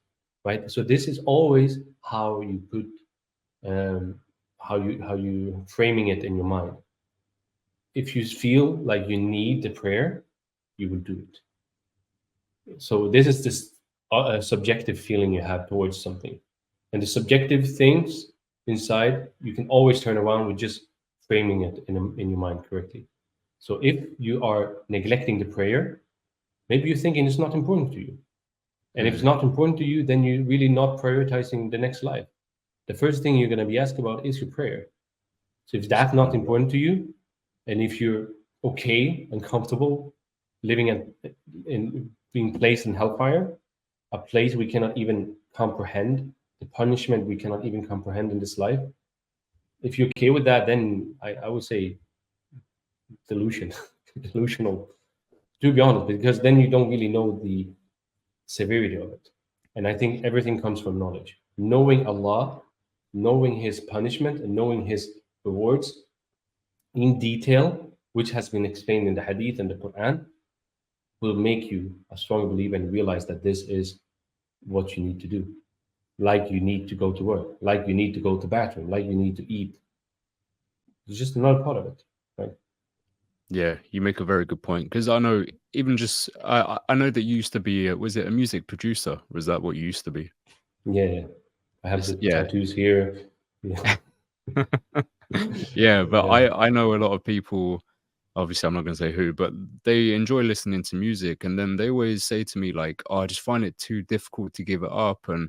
right? So this is always how you put, how you framing it in your mind. If you feel like you need the prayer, you will do it. So this is this subjective feeling you have towards something, and the subjective things inside you can always turn around with just framing it in your mind correctly. So if you are neglecting the prayer, maybe you're thinking it's not important to you. And if it's not important to you, then you're really not prioritizing the next life. The first thing you're going to be asked about is your prayer. So if that's not important to you, and if you're okay and comfortable living in being placed in hellfire, a place we cannot even comprehend, the punishment we cannot even comprehend in this life, if you're okay with that, then I would say delusional, to be honest, because then you don't really know the severity of it. And I think everything comes from knowledge. Knowing Allah, knowing His punishment, and knowing His rewards in detail, which has been explained in the Hadith and the Quran, will make you a strong believer and realize that this is what you need to do. Like you need to go to work, like you need to go to the bathroom, like you need to eat. It's just another part of it, right? Yeah, you make a very good point, because I know even just I know that you used to be was it a music producer? Was that what you used to be? Yeah. I have the Yeah. tattoos here. Yeah. Yeah, but Yeah. I know a lot of people, obviously I'm not going to say who, but they enjoy listening to music, and then they always say to me like, oh, I just find it too difficult to give it up. And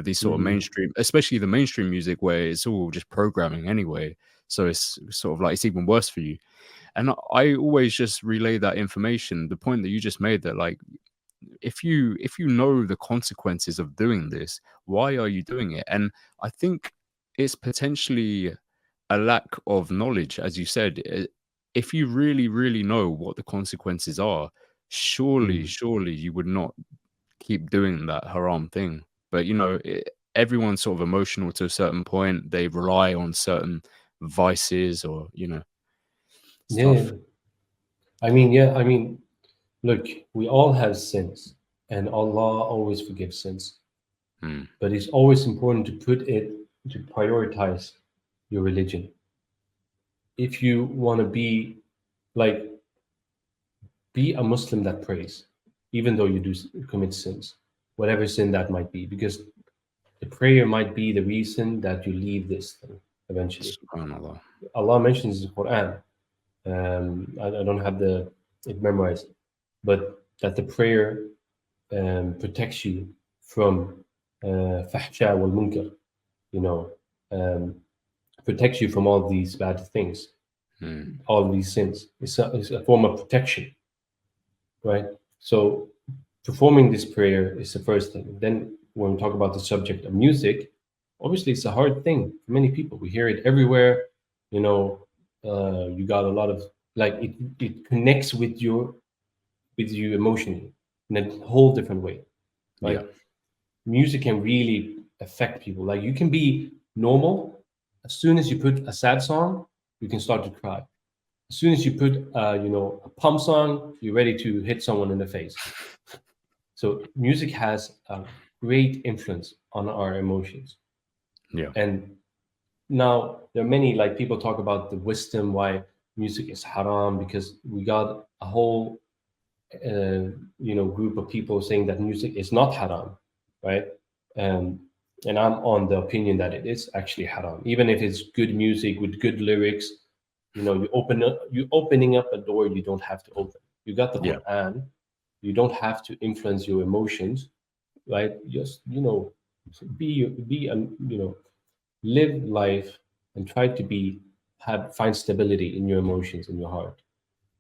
these sort of Mhm. mainstream, especially the mainstream music where it's all just programming anyway. So it's sort of like it's even worse for you. And I always just relay that information, the point that you just made, that like if you know the consequences of doing this, why are you doing it? And I think it's potentially a lack of knowledge, as you said. If you really know what the consequences are, surely you would not keep doing that haram thing. But everyone's sort of emotional to a certain point. They rely on certain vices or Yeah. stuff. I mean, yeah. I mean, look, we all have sins, and Allah always forgives sins. Mm. But it's always important to put it to prioritize your religion. If you want to be like be a Muslim that prays, even though you do commit sins, whatever sin that might be, because the prayer might be the reason that you leave this thing eventually. Subhanallah. Allah mentions in the Quran. I don't have it memorized, but that the prayer protects you from fahsha wal munkar, you know, um, protects you from all these bad things, Mm. all these sins. It's a form of protection, right? So performing this prayer is the first thing. Then when we talk about the subject of music, obviously it's a hard thing for many people. We hear it everywhere. You got a lot of like it connects with you emotionally in a whole different way. Yeah. Like music can really affect people. Like you can be normal. As soon as you put a sad song, you can start to cry. As soon as you put a pump song, you're ready to hit someone in the face. So music has a great influence on our emotions. Yeah. And now there are many like people talk about the wisdom why music is haram because we got a whole group of people saying that music is not haram, right? Um, and I'm on the opinion that it is actually haram, even if it's good music with good lyrics. You opening up a door you don't have to open. You got the Yeah. Quran. You don't have to influence your emotions, right? Just live life and try to find stability in your emotions in your heart.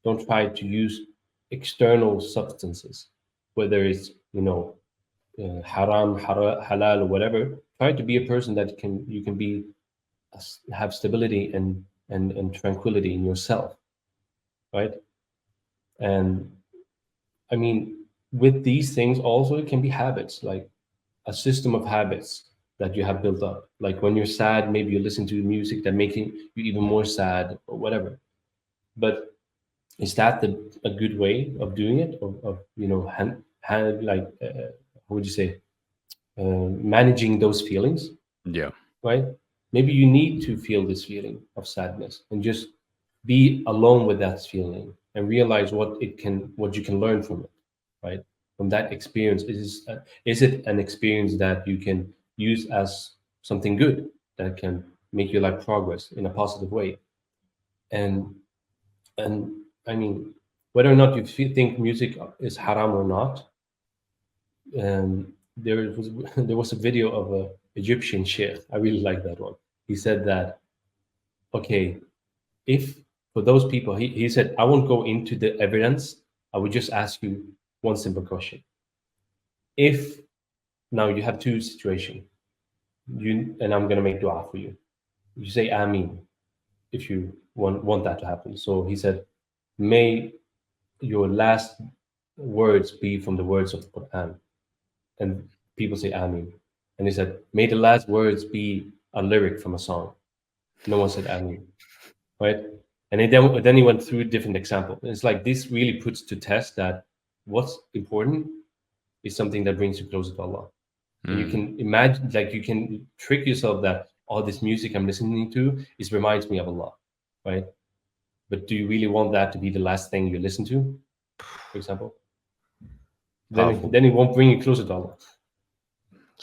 Don't try to use external substances, whether it's haram, halal, or whatever. Try to be a person that you can be have stability and tranquility in yourself, right? And I mean, with these things also it can be habits, like a system of habits that you have built up. Like when you're sad, maybe you listen to music that making you even more sad or whatever. But is that a good way of doing it? Of how would you say, managing those feelings, Yeah. right? Maybe you need to feel this feeling of sadness and just be alone with that feeling and realize what you can learn from it, right? From that experience, is it an experience that you can use as something good that can make your life progress in a positive way? And and I mean, whether or not you think music is haram or not, there was there was a video of a Egyptian sheikh. I really like that one. He said that, okay, if for those people, he said, I won't go into the evidence. I would just ask you one simple question. If now you have two situations, and I'm gonna make dua for you. You say Ameen if you want that to happen. So he said, may your last words be from the words of the Quran. And people say Ameen. And he said, may the last words be a lyric from a song. No one said Ameen, right? And then he went through different examples. It's like this really puts to test that what's important is something that brings you closer to Allah. And you Mm. can imagine, like you can trick yourself that all this music I'm listening to reminds me of Allah, right? But do you really want that to be the last thing you listen to, for example? Powerful. Then it won't bring you closer to Allah,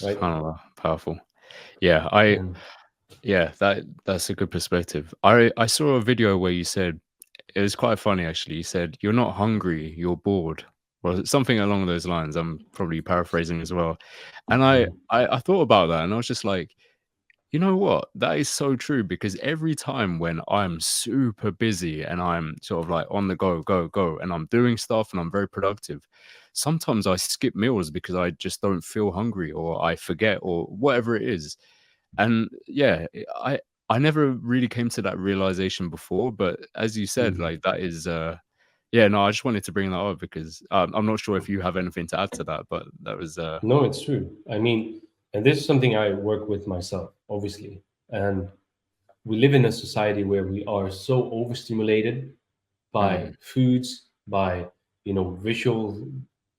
right? Subhanallah. Powerful. Yeah. Yeah, that's a good perspective. I saw a video where you said, it was quite funny actually. You said you're not hungry, you're bored. Well, something along those lines. I'm probably paraphrasing as well. And I Mhm. I, I thought about that and I was just like, You know what? That is so true because every time when I'm super busy and I'm sort of like on the go, go, go, and I'm doing stuff and I'm very productive, sometimes I skip meals because I just don't feel hungry or I forget or whatever it is. And yeah, I never really came to that realization before, but as you said, Mhm. like that is yeah, no, I just wanted to bring that up because I'm not sure if you have anything to add to that, but that was No, it's true. I mean, and this is something I work with myself, obviously. And we live in a society where we are so overstimulated by mm, foods, by visual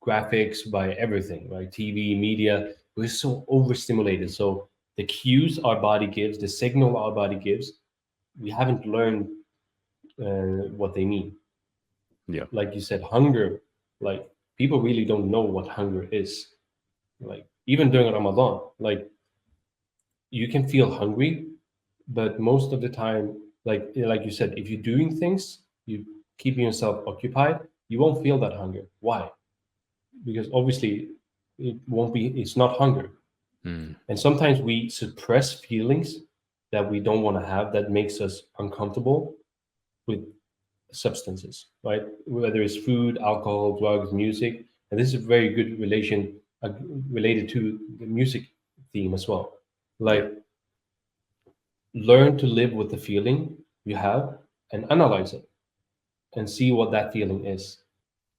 graphics, by everything, right? TV, media. We're so overstimulated. So the cues our body gives, the signal our body gives, we haven't learned what they mean. yeah. Like you said, hunger. Like people really don't know what hunger is. Like even during Ramadan, like you can feel hungry, but most of the time, like you said, if you're doing things, you keeping yourself occupied, you won't feel that hunger. Why? Because obviously it won't be. It's not hunger, Mm, and sometimes we suppress feelings that we don't want to have that makes us uncomfortable with substances, right? Whether it's food, alcohol, drugs, music, and this is a very good uh, related to the music theme as well. yeah. Like learn to live with the feeling you have and analyze it and see what that feeling is.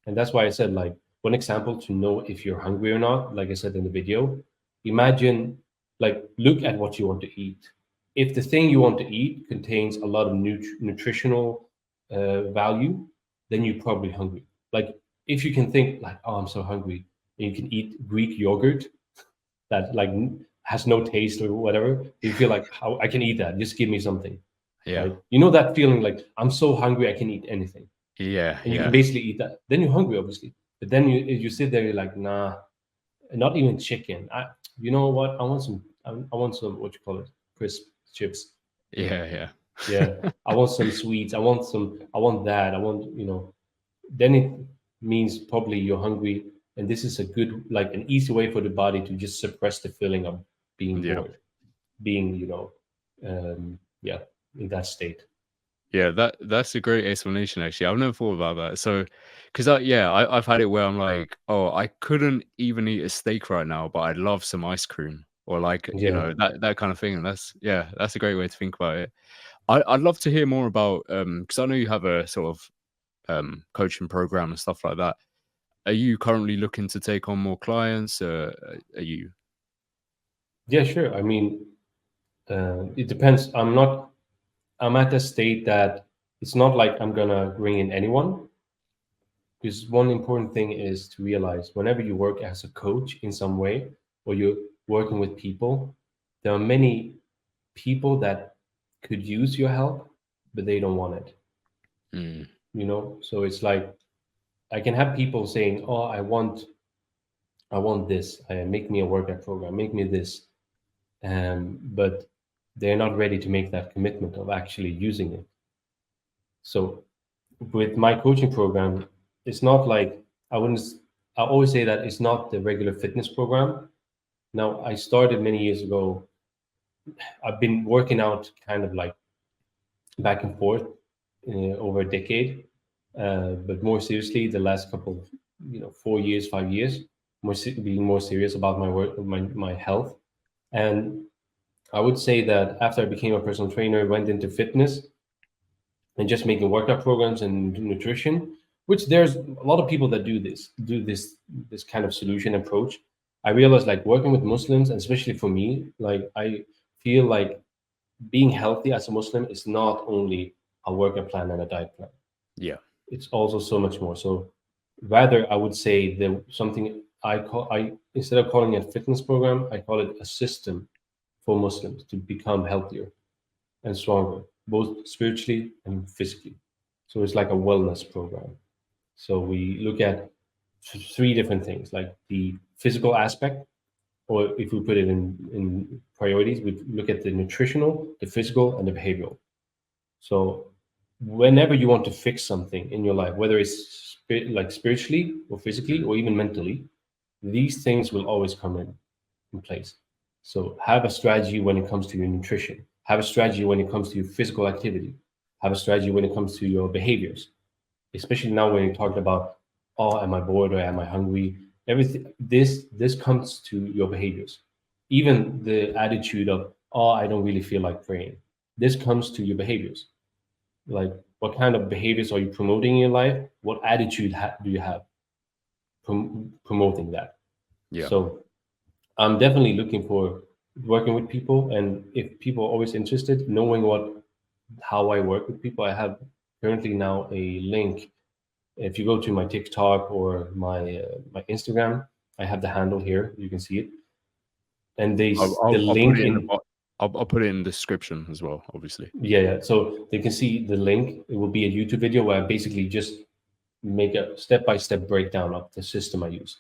And that's why I said, like, one example to know if you're hungry or not, like I said in the video, imagine, like, look at what you want to eat. If the thing you want to eat contains a lot of nutritional value, then you're probably hungry. Like, if you can think, like, oh, I'm so hungry, and you can eat Greek yogurt that, like, has no taste or whatever, you feel like, how I can eat that, just give me something, Yeah. right? You know that feeling, like, I'm so hungry, I can eat anything, Yeah. and you can Yeah. basically eat that. Then you're hungry, obviously. But then you sit there, you're like, nah, not even chicken. You know what? I want some, what you call it, crisp chips. Yeah. Yeah. Yeah, I want some sweets. I want that. I want, then it means probably you're hungry, and this is a good, like an easy way for the body to just suppress the feeling of being Yeah. bored, being, yeah, in that state. Yeah, that's a great explanation actually. I've never thought about that. So, because I've had it where I'm like, oh, I couldn't even eat a steak right now, but I'd love some ice cream or like, Yeah, that kind of thing. And that's a great way to think about it. I'd love to hear more about because I know you have a sort of coaching program and stuff like that. Are you currently looking to take on more clients? Are you? yeah, sure. I mean, it depends. I'm at a state that it's not like I'm gonna bring in anyone. Because one important thing is to realize whenever you work as a coach in some way, or you're working with people, there are many people that could use your help, but they don't want it. Mm, So it's like I can have people saying, "Oh, I want this. Make me a workout program. Make me this," but they're not ready to make that commitment of actually using it. So with my coaching program, it's not like I wouldn't. I always say that it's not the regular fitness program. Now, I started many years ago. I've been working out kind of like back and forth over a decade, but more seriously, the last couple of 4 years, 5 years, being more serious about my work, my health, and I would say that after I became a personal trainer, went into fitness, and just making workout programs and nutrition, which there's a lot of people that do this kind of solution approach. I realized, like, working with Muslims, and especially for me, like, I feel like being healthy as a Muslim is not only a workout plan and a diet plan. yeah. It's also so much more. So rather, I would say that something I instead of calling it a fitness program, I call it a system for Muslims to become healthier and stronger, both spiritually and physically. So it's like a wellness program. So we look at three different things, like the physical aspect, or if we put it in priorities, we look at the nutritional, the physical, and the behavioral. So whenever you want to fix something in your life, whether it's like spiritually or physically Mm, or even mentally, these things will always come in place. So have a strategy when it comes to your nutrition. Have a strategy when it comes to your physical activity. Have a strategy when it comes to your behaviors, especially now when you're talking about, oh, am I bored or am I hungry? Everything this comes to your behaviors. Even the attitude of, oh, I don't really feel like praying. This comes to your behaviors. Like, what kind of behaviors are you promoting in your life? What attitude do you have promoting that? Yeah. So I'm definitely looking for working with people, and if people are always interested, knowing how I work with people, I have currently now a link. If you go to my TikTok or my Instagram, I have the handle here. You can see it, and the I'll put link it in in. I'll put it in the description as well, obviously. Yeah. So they can see the link. It will be a YouTube video where I basically just make a step-by-step breakdown of the system I use.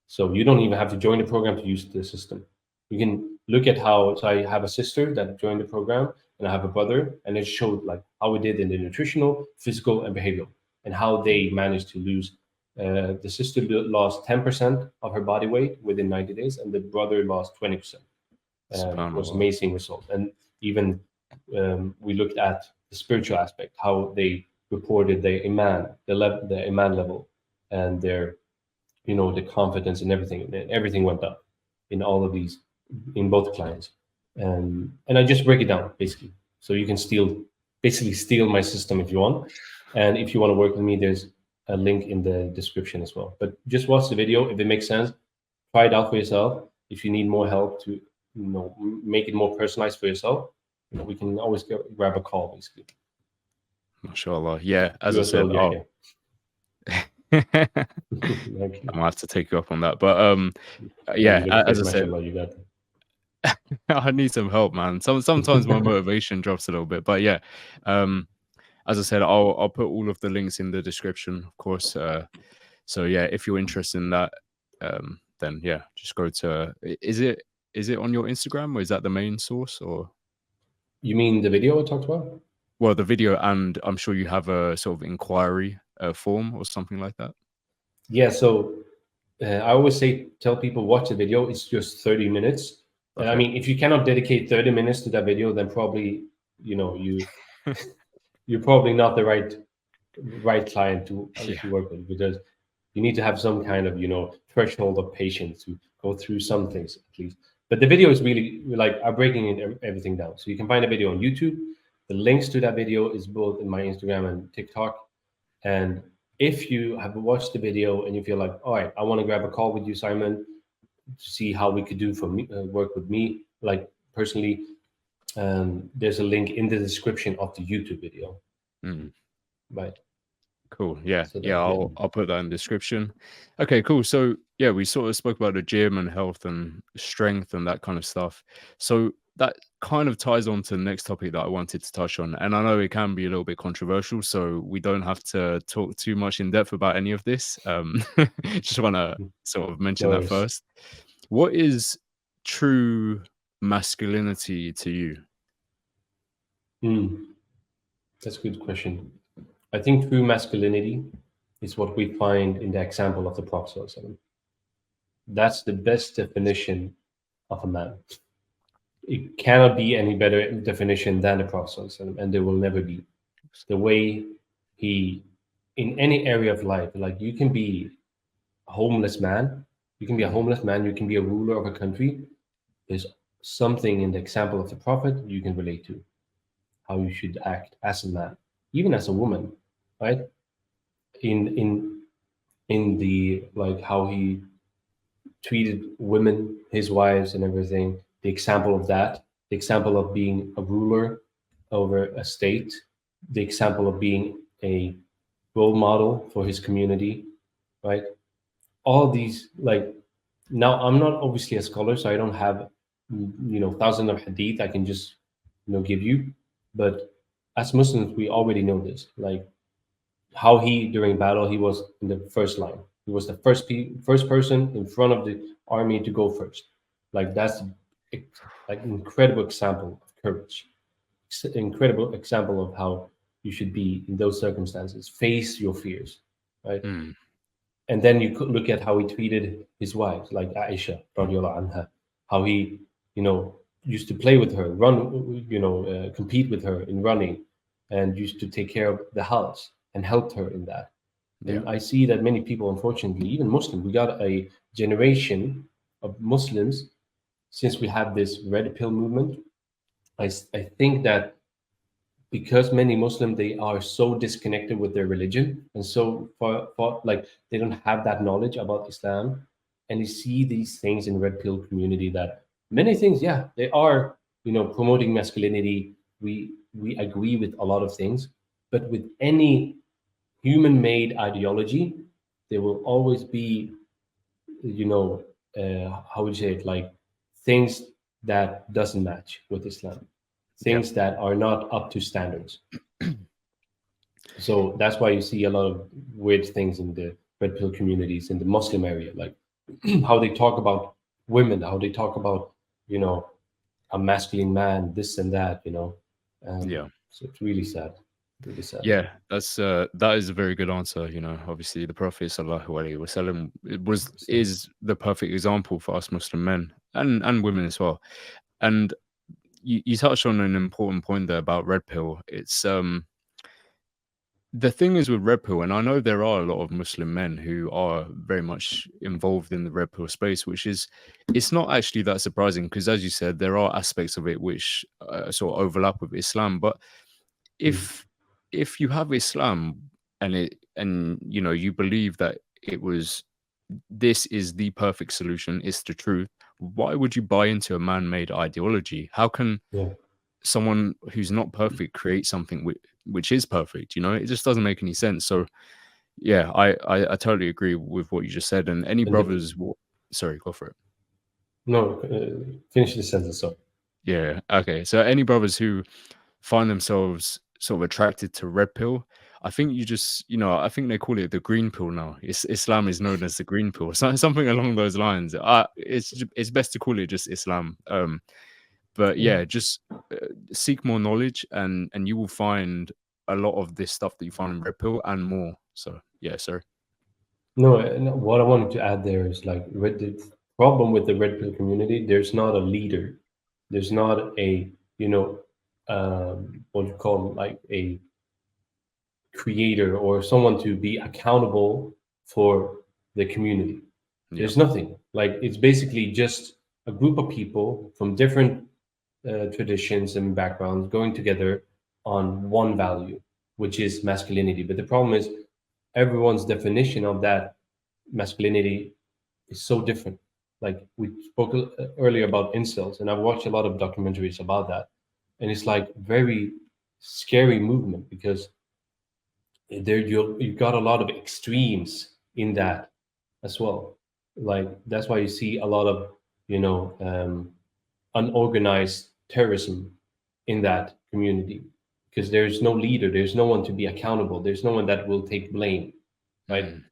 So you don't even have to join the program to use the system. You can look at how. So I have a sister that joined the program, and I have a brother, and it showed like how we did in the nutritional, physical, and behavioral, and how they managed to lose. The sister lost 10% of her body weight within 90 days, and the brother lost 20%. Was SubhanAllah. amazing result. And even we looked at the spiritual aspect, how they reported their iman, the iman level, and their, the confidence and everything. And everything went up in all of these, in both clients. And I just break it down basically, so you can basically steal my system if you want. And if you want to work with me, there's a link in the description as well. But just watch the video if it makes sense. Try it out for yourself. If you need more help to make it more personalized for yourself, we can always grab a call basically. MashaAllah. Yeah, as You I as said, well, Yahya. I'm gonna have to take you up on that. But Yeah, yeah, you look as fit, I said, mashallah. You got I need some help, man. Sometimes my motivation drops a little bit, but yeah. As I said, I'll put all of the links in the description, of course. So yeah, if you're interested in that, then yeah, just go to. Is it on your Instagram, or is that the main source, or? You mean the video I talked about? Well, the video, and I'm sure you have a sort of inquiry form or something like that. Yeah. So I always tell people, watch the video. It's just 30 minutes. I Okay. mean, if you cannot dedicate 30 minutes to that video, then probably you're probably not the right client to Yeah. work with, because you need to have some kind of threshold of patience to go through some things at least. But the video is really like, I'm breaking everything down, so you can find a video on YouTube. The links to that video is both in my Instagram and TikTok. And if you have watched the video and you feel like, all right, I want to grab a call with you, Simon, to see how we could do for me, work with me, like personally, there's a link in the description of the YouTube video. Right. Cool. Yeah. So Yeah. that, I'll put that in the description. Okay, cool. So yeah, we sort of spoke about the gym and health and strength and that kind of stuff. So that kind of ties on to the next topic that I wanted to touch on. And I know it can be a little bit controversial, so we don't have to talk too much in depth about any of this. Just want to sort of mention no that worries. first. What is true masculinity to you? That's a good question. I think true masculinity is what we find in the example of the Prophet ﷺ. That's the best definition of a man. It cannot be any better definition than the Prophet ﷺ, and there will never be. The way he, in any area of life, like you can be a homeless man, you can be a ruler of a country. There's something in the example of the Prophet you can relate to, how you should act as a man, even as a woman, right? In the, like, how he treated women, his wives and everything, the example of that, the example of being a ruler over a state, the example of being a role model for his community, right? All these, like, now I'm not obviously a scholar, so I don't have thousands of hadith I can just give you, but as Muslims we already know this, like how he, during battle, he was in the first line. He was the first person in front of the army to go first. Like that's like incredible example of courage, incredible example of how you should be in those circumstances. Face your fears, right? And then you could look at how he treated his wives, like Aisha, radiallahu anha, how he used to play with her, run, compete with her in running, and used to take care of the house and helped her in that. Yeah. And I see that many people, unfortunately, even Muslim, we got a generation of Muslims since we have this red pill movement. I think that because many Muslim, they are so disconnected with their religion, and so for like they don't have that knowledge about Islam, and you see these things in red pill community that many things, yeah, they are, promoting masculinity. We agree with a lot of things, but with any human made ideology, there will always be, you know how would you say it, like things that doesn't match with Islam, Yeah. things that are not up to standards. So that's why you see a lot of weird things in the red pill communities in the Muslim area, like how they talk about women, how they talk about, you know, a masculine man, this and that, Yeah. So it's really sad, really sad. Yeah, that is a very good answer. Obviously the Prophet sallallahu alaihi wasallam So, is the perfect example for us Muslim men and women as well. And you touched on an important point there about red pill. It's the thing is with red pill, and I know there are a lot of Muslim men who are very much involved in the red pill space, which is it's not actually that surprising because, as you said, there are aspects of it which sort of overlap with Islam. But mm, if if you have Islam and you believe that it was this is the perfect solution, it's the truth, why would you buy into a man-made ideology? How can yeah. someone who's not perfect create something which is perfect? It just doesn't make any sense. So yeah, I totally agree with what you just said. And any And the, brothers sorry, go for it. no, finish the sentence. Sorry. Yeah, okay. So any brothers who find themselves sort of attracted to red pill, I think you just, I think they call it the green pill now. Islam is known as the green pill, something along those lines. It's best to call it just Islam. But Yeah. yeah, just seek more knowledge, and you will find a lot of this stuff that you find in red pill and more. So yeah, sir. No, no, what I wanted to add there is like the problem with the red pill community. There's not a leader. There's not a, what you call like a creator or someone to be accountable for the community. Yeah, There's nothing. Like it's basically just a group of people from different traditions and backgrounds going together on one value, which is masculinity. But the problem is everyone's definition of that masculinity is so different. Like we spoke earlier about incels, and I've watched a lot of documentaries about that, and it's like very scary movement because there you've got a lot of extremes in that as well. Like that's why you see a lot of unorganized terrorism in that community because there's no leader, there's no one to be accountable, there's no one that will take blame, right? mm,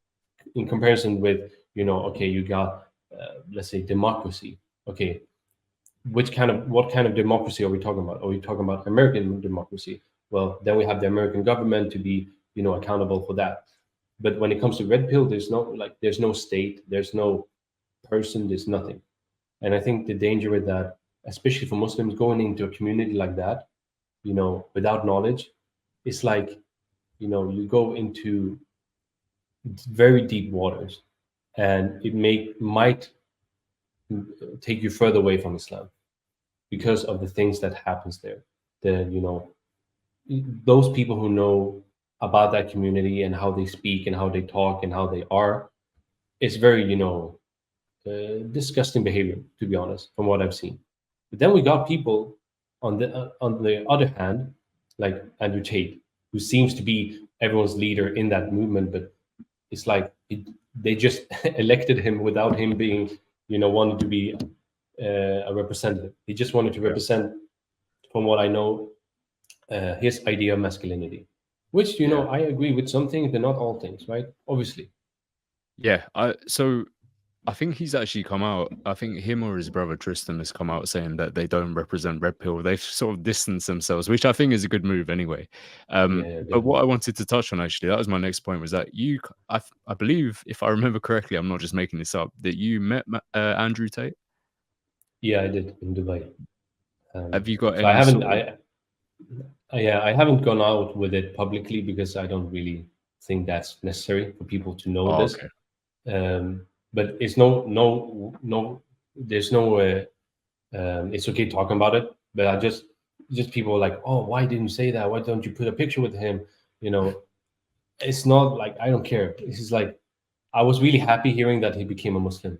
In comparison with okay, you got let's say democracy. Okay, what kind of democracy are we talking about? Are we talking about American democracy? Well, then we have the American government to be accountable for that. But when it comes to red pill, there's no state, there's no person, there's nothing. And I think the danger with that, especially for Muslims going into a community like that, without knowledge, it's like you go into very deep waters, and it might take you further away from Islam because of the things that happens there. The those people who know about that community and how they speak and how they talk and how they are, it's very disgusting behavior, to be honest, from what I've seen. But then we got people on the other hand, like Andrew Tate, who seems to be everyone's leader in that movement, but it's like they just elected him without him being, wanted to be a representative. He just wanted to yeah, represent, from what I know, his idea of masculinity, which yeah. I agree with some things, but not all things, right? Obviously, Yeah, I think he's actually come out. I think him or his brother Tristan has come out saying that they don't represent Red Pill. They've sort of distanced themselves, which I think is a good move anyway. yeah, yeah, But what definitely. I wanted to touch on actually, that was my next point, was that I believe, if I remember correctly, I'm not just making this up, that you met Andrew Tate. Yeah, I did in Dubai. Have you got So I any haven't, sort of? yeah, I haven't gone out with it publicly because I don't really think that's necessary for people to know Oh, this. okay. But it's no, there's no, it's okay talking about it. But I just people are like, oh, why didn't you say that? Why don't you put a picture with him? You know, it's not like I don't care. This is like I was really happy hearing that he became a Muslim.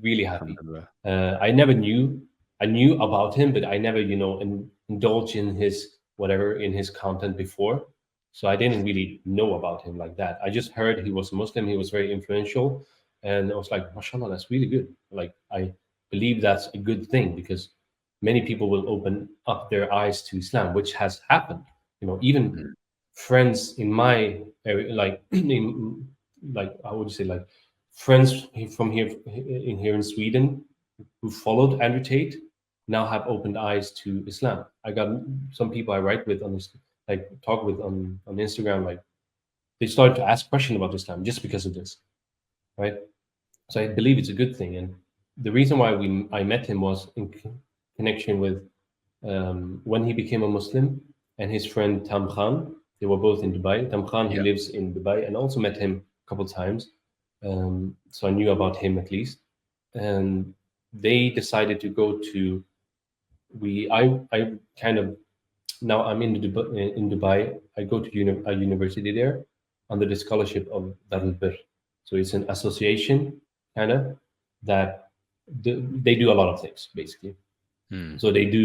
Really happy. Alhamdulillah. I never knew. I knew about him, but I never, indulged in his whatever in his content before. So I didn't really know about him like that. I just heard he was a Muslim. He was very influential, and I was like, "Mashallah, that's really good." Like I believe that's a good thing because many people will open up their eyes to Islam, which has happened. Even Mm. friends in my area, like like I would say, like friends from here in Sweden who followed Andrew Tate now have opened eyes to Islam. I got some people I write with on this, like talk with on Instagram, like they started to ask questions about Islam just because of this, right? So I believe it's a good thing. And the reason why I met him was in connection with when he became a Muslim and his friend Tam Khan. They were both in Dubai. Tam Khan, he Yeah. lives in Dubai, and also met him a couple of times. So I knew about him at least. And they decided to go to I kind of now I'm in Dubai. I go to a university there under the scholarship of Darul Bir. So it's an association kind of that they do a lot of things basically. Mm. So they do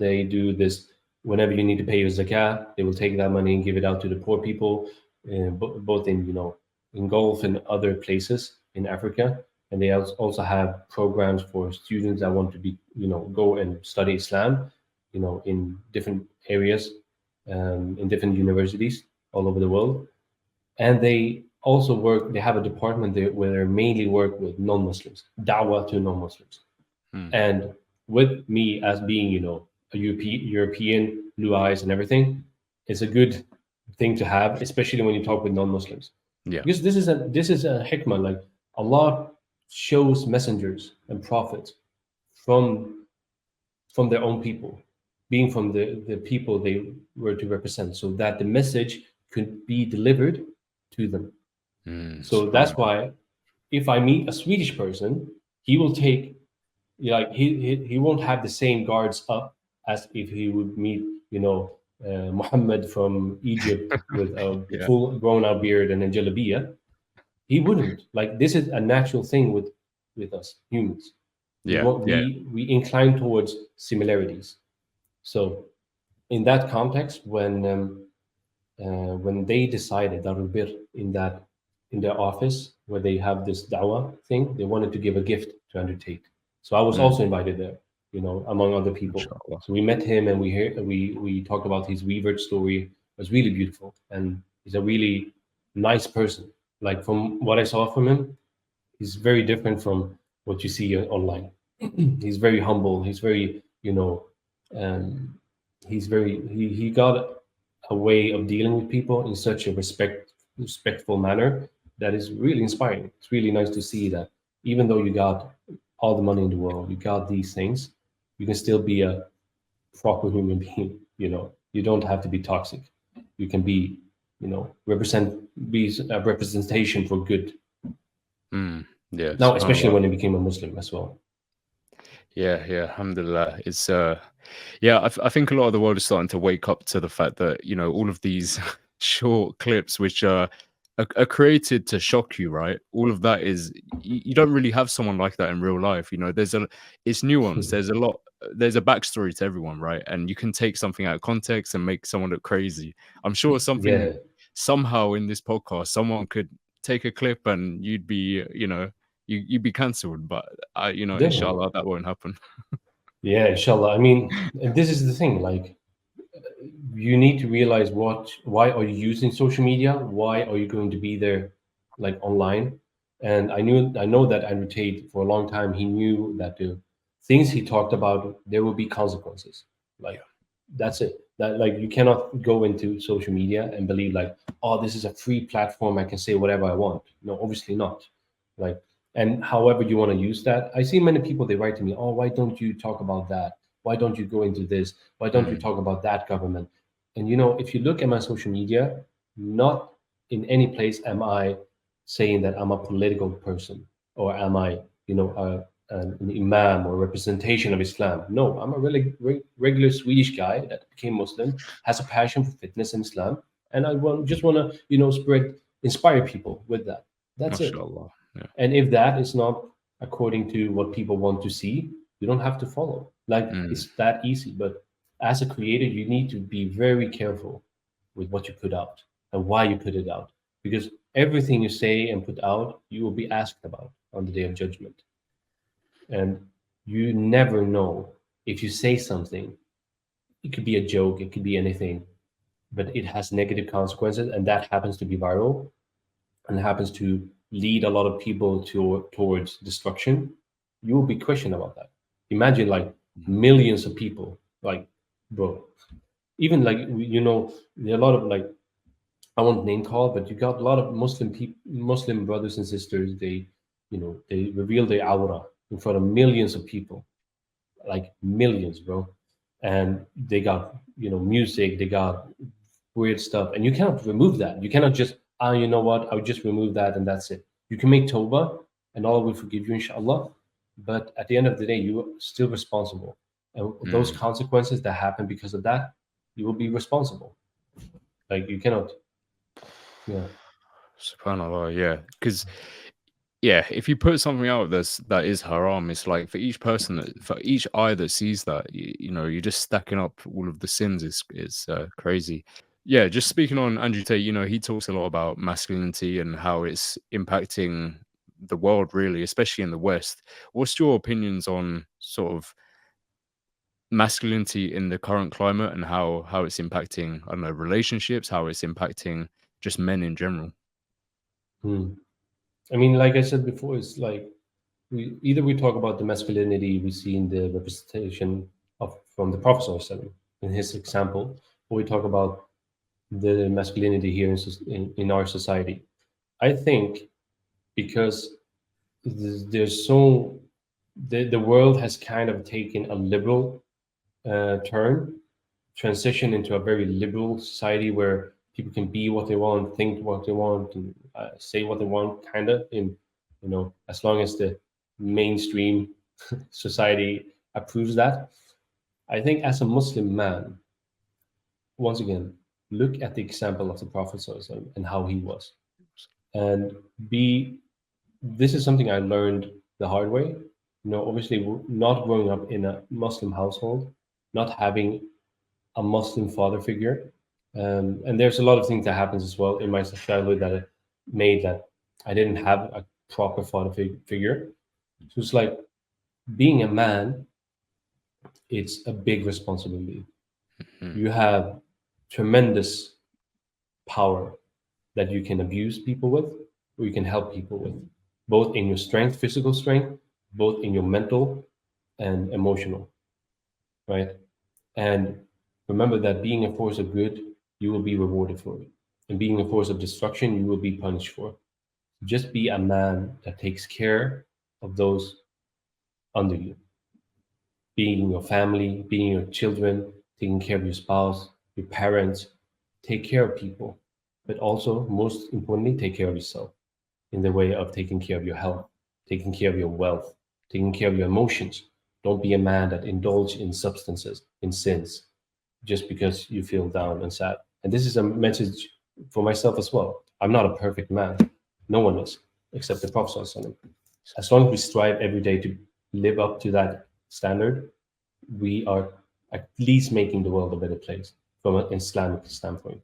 they do this whenever you need to pay your zakah, they will take that money and give it out to the poor people, both in in Gulf and other places in Africa. And they also have programs for students that want to be go and study Islam, in different areas, in different universities all over the world. And they also work. They have a department there where they mainly work with non-Muslims, dawah to non-Muslims. Mm. And with me as being, a European, blue eyes and everything, it's a good thing to have, especially when you talk with non-Muslims. Yeah. Because this is a hikmah, like Allah shows messengers and prophets from their own people, being from the people they were to represent, so that the message could be delivered to them. So that's Subhanallah. why if I meet a Swedish person, he will take like he won't have the same guards up as if he would meet Muhammad from Egypt with a Yeah. full grown out beard and a jalabiya. He wouldn't. Like this is a natural thing with us humans. We Yeah. want Yeah. we incline towards similarities. So in that context, when they decided Darul Bir in their office where they have this dawah thing, they wanted to give a gift to Andrew Tate. So I was Mm. also invited there, among other people. Inshallah. So we met him and we talked about his revert story. It was really beautiful, and he's a really nice person. Like from what I saw from him, he's very different from what you see online. He's very humble. He's very, um, he got a way of dealing with people in such a respectful manner that is really inspiring. It's really nice to see that even though you got all the money in the world, you got these things, you can still be a proper human being. You don't have to be toxic. You can be, be a representation for good. Mm. Yeah. Now, especially Subhanallah. when he became a Muslim as well. Yeah. Yeah. Alhamdulillah. It's yeah. I think a lot of the world is starting to wake up to the fact that all of these short clips, which are created to shock you, right? All of that is you don't really have someone like that in real life. It's nuanced. There's a backstory to everyone, right? And you can take something out of context and make someone look crazy. I'm sure Yeah, somehow in this podcast, someone could take a clip and you'd be, you'd be cancelled. But definitely. inshallah, that won't happen. Yeah, inshallah. I mean, and this is the thing. Like, you need to realize why are you using social media? Why are you going to be there, like online? And I know that Andrew Tate for a long time he knew that the things he talked about there will be consequences. Like, that's it. That like you cannot go into social media and believe like, oh, this is a free platform. I can say whatever I want. No, obviously not. Like And however you want to use that, I see many people, they write to me, oh, why don't you talk about that? Why don't you go into this? Why don't you Mm. talk about that government? And you know, if you look at my social media, not in any place am I saying that I'm a political person, or am I, you know, an imam or representation of Islam. No, I'm a really regular Swedish guy that became Muslim, has a passion for fitness and Islam, and just want to, you know, inspire people with that. That's it. MashaAllah. Yeah. And if that is not according to what people want to see, you don't have to follow. Like, Mm. it's that easy. But as a creator, you need to be very careful with what you put out and why you put it out. Because everything you say and put out, you will be asked about on the day of judgment. And you never know, if you say something, it could be a joke, it could be anything, but it has negative consequences, and that happens to be viral and happens to lead a lot of people towards destruction, you will be questioned about that. Imagine like millions of people, like, bro, even like, you know, there are a lot of like, I won't name call, but you got a lot of Muslim people, Muslim brothers and sisters. They, you know, they reveal their aura in front of millions of people, like millions, bro. And they got, you know, music, they got weird stuff, and you cannot remove that. You cannot just, ah, you know what, I'll just remove that and that's it. You can make tawbah, and Allah will forgive you, inshallah. But at the end of the day, you are still responsible, and those Mm. consequences that happen because of that, you will be responsible. Like, you cannot, yeah. SubhanAllah, yeah. Because yeah, if you put something out that is haram, it's like for each person for each eye that sees that, you know, you're just stacking up all of the sins. Is crazy. Yeah, just speaking on Andrew Tate, you know, he talks a lot about masculinity and how it's impacting the world, really, especially in the West. What's your opinions on sort of masculinity in the current climate and how it's impacting, I don't know, relationships, how it's impacting just men in general? Hmm. I mean, like I said before, it's like, we talk about the masculinity we see in the representation of from the Prophet ﷺ in his example, or we talk about the masculinity here in our society. I think because there's so the world has kind of taken a liberal turn, transition into a very liberal society where people can be what they want, think what they want, and say what they want, kind of, in, you know, as long as the mainstream society approves that. I think as a Muslim man, once again, look at the example of the Prophet ﷺ and how he was, and be. This is something I learned the hard way. You know, obviously, not growing up in a Muslim household, not having a Muslim father figure. And there's a lot of things that happens as well in my childhood that made that I didn't have a proper father figure. So it's like, being a man, it's a big responsibility. Mhm. You have tremendous power that you can abuse people with, or you can help people with, both in your strength, physical strength, both in your mental and emotional, right? And remember that being a force of good, you will be rewarded for it. And being a force of destruction, you will be punished for. Just be a man that takes care of those under you, being your family, being your children, taking care of your spouse, your parents. Take care of people, but also, most importantly, take care of yourself in the way of taking care of your health, taking care of your wealth, taking care of your emotions. Don't be a man that indulge in substances, in sins, just because you feel down and sad. And this is a message for myself as well. I'm not a perfect man. No one is, except the Prophet ﷺ. As long as we strive every day to live up to that standard, we are at least making the world a better place from an Islamic standpoint.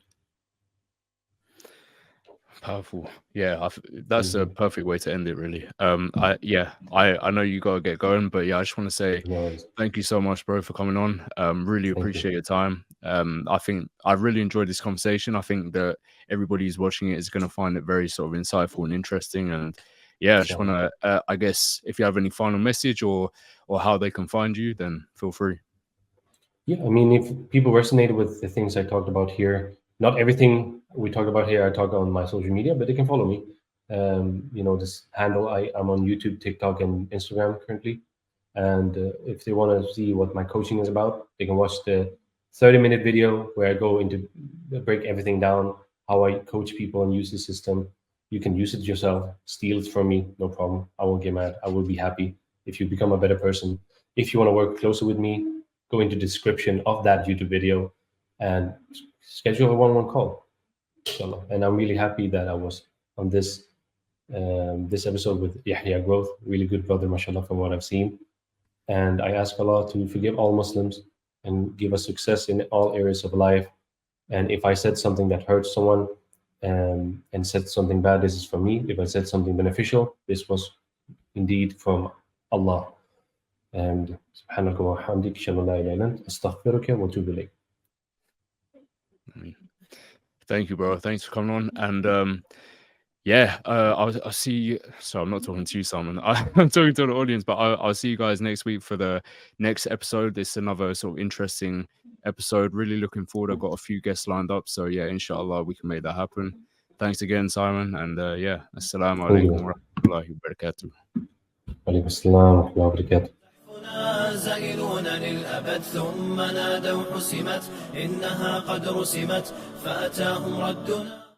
Powerful. Yeah, that's a Mm-hmm. perfect way to end it, really. I know you gotta get going, but yeah, I just want to say No worries. thank you so much, bro, for coming on. Really Thank you. appreciate your time. I think I really enjoyed this conversation. I think that everybody who's watching it is going to find it very sort of insightful and interesting. And yeah, I just want Inshallah. to, I guess, if you have any final message or how they can find you, then feel free. Yeah, I mean, if people resonated with the things I talked about here, not everything we talked about here I talk on my social media, but they can follow me. this handle. I'm on YouTube, TikTok, and Instagram currently. And if they want to see what my coaching is about, they can watch the 30-minute video where I go into break everything down, how I coach people and use the system. You can use it yourself, steal it from me, no problem. I won't get mad. I will be happy if you become a better person. If you want to work closer with me, go into the description of that YouTube video and schedule a one-on-one call. Inshallah. And I'm really happy that I was on this episode with Yahya Growth, really good brother, mashallah, from what I've seen. And I ask Allah to forgive all Muslims and give us success in all areas of life. And if I said something that hurt someone and said something bad, this is from me. If I said something beneficial, this was indeed from Allah. And subhanaka wa hamdik, shalom la ilaha illa ant, astaghfiruka wa atubu ilayk. Thank you, bro. Thanks for coming on. And I'll see you. So I'm not talking to you, Simon. I'm talking to the audience, but I'll see you guys next week for the next episode. It's another sort of interesting episode. Really looking forward. I've got a few guests lined up. So yeah, inshallah, we can make that happen. Thanks again, Simon. And assalamu alaikum wa rahmatullahi wa barakatuh. Alaikum assalam wa rahmatullahi wa barakatuh. زائلون للأبد ثم نادوا حسمت إنها قد رسمت فأتاهم ردنا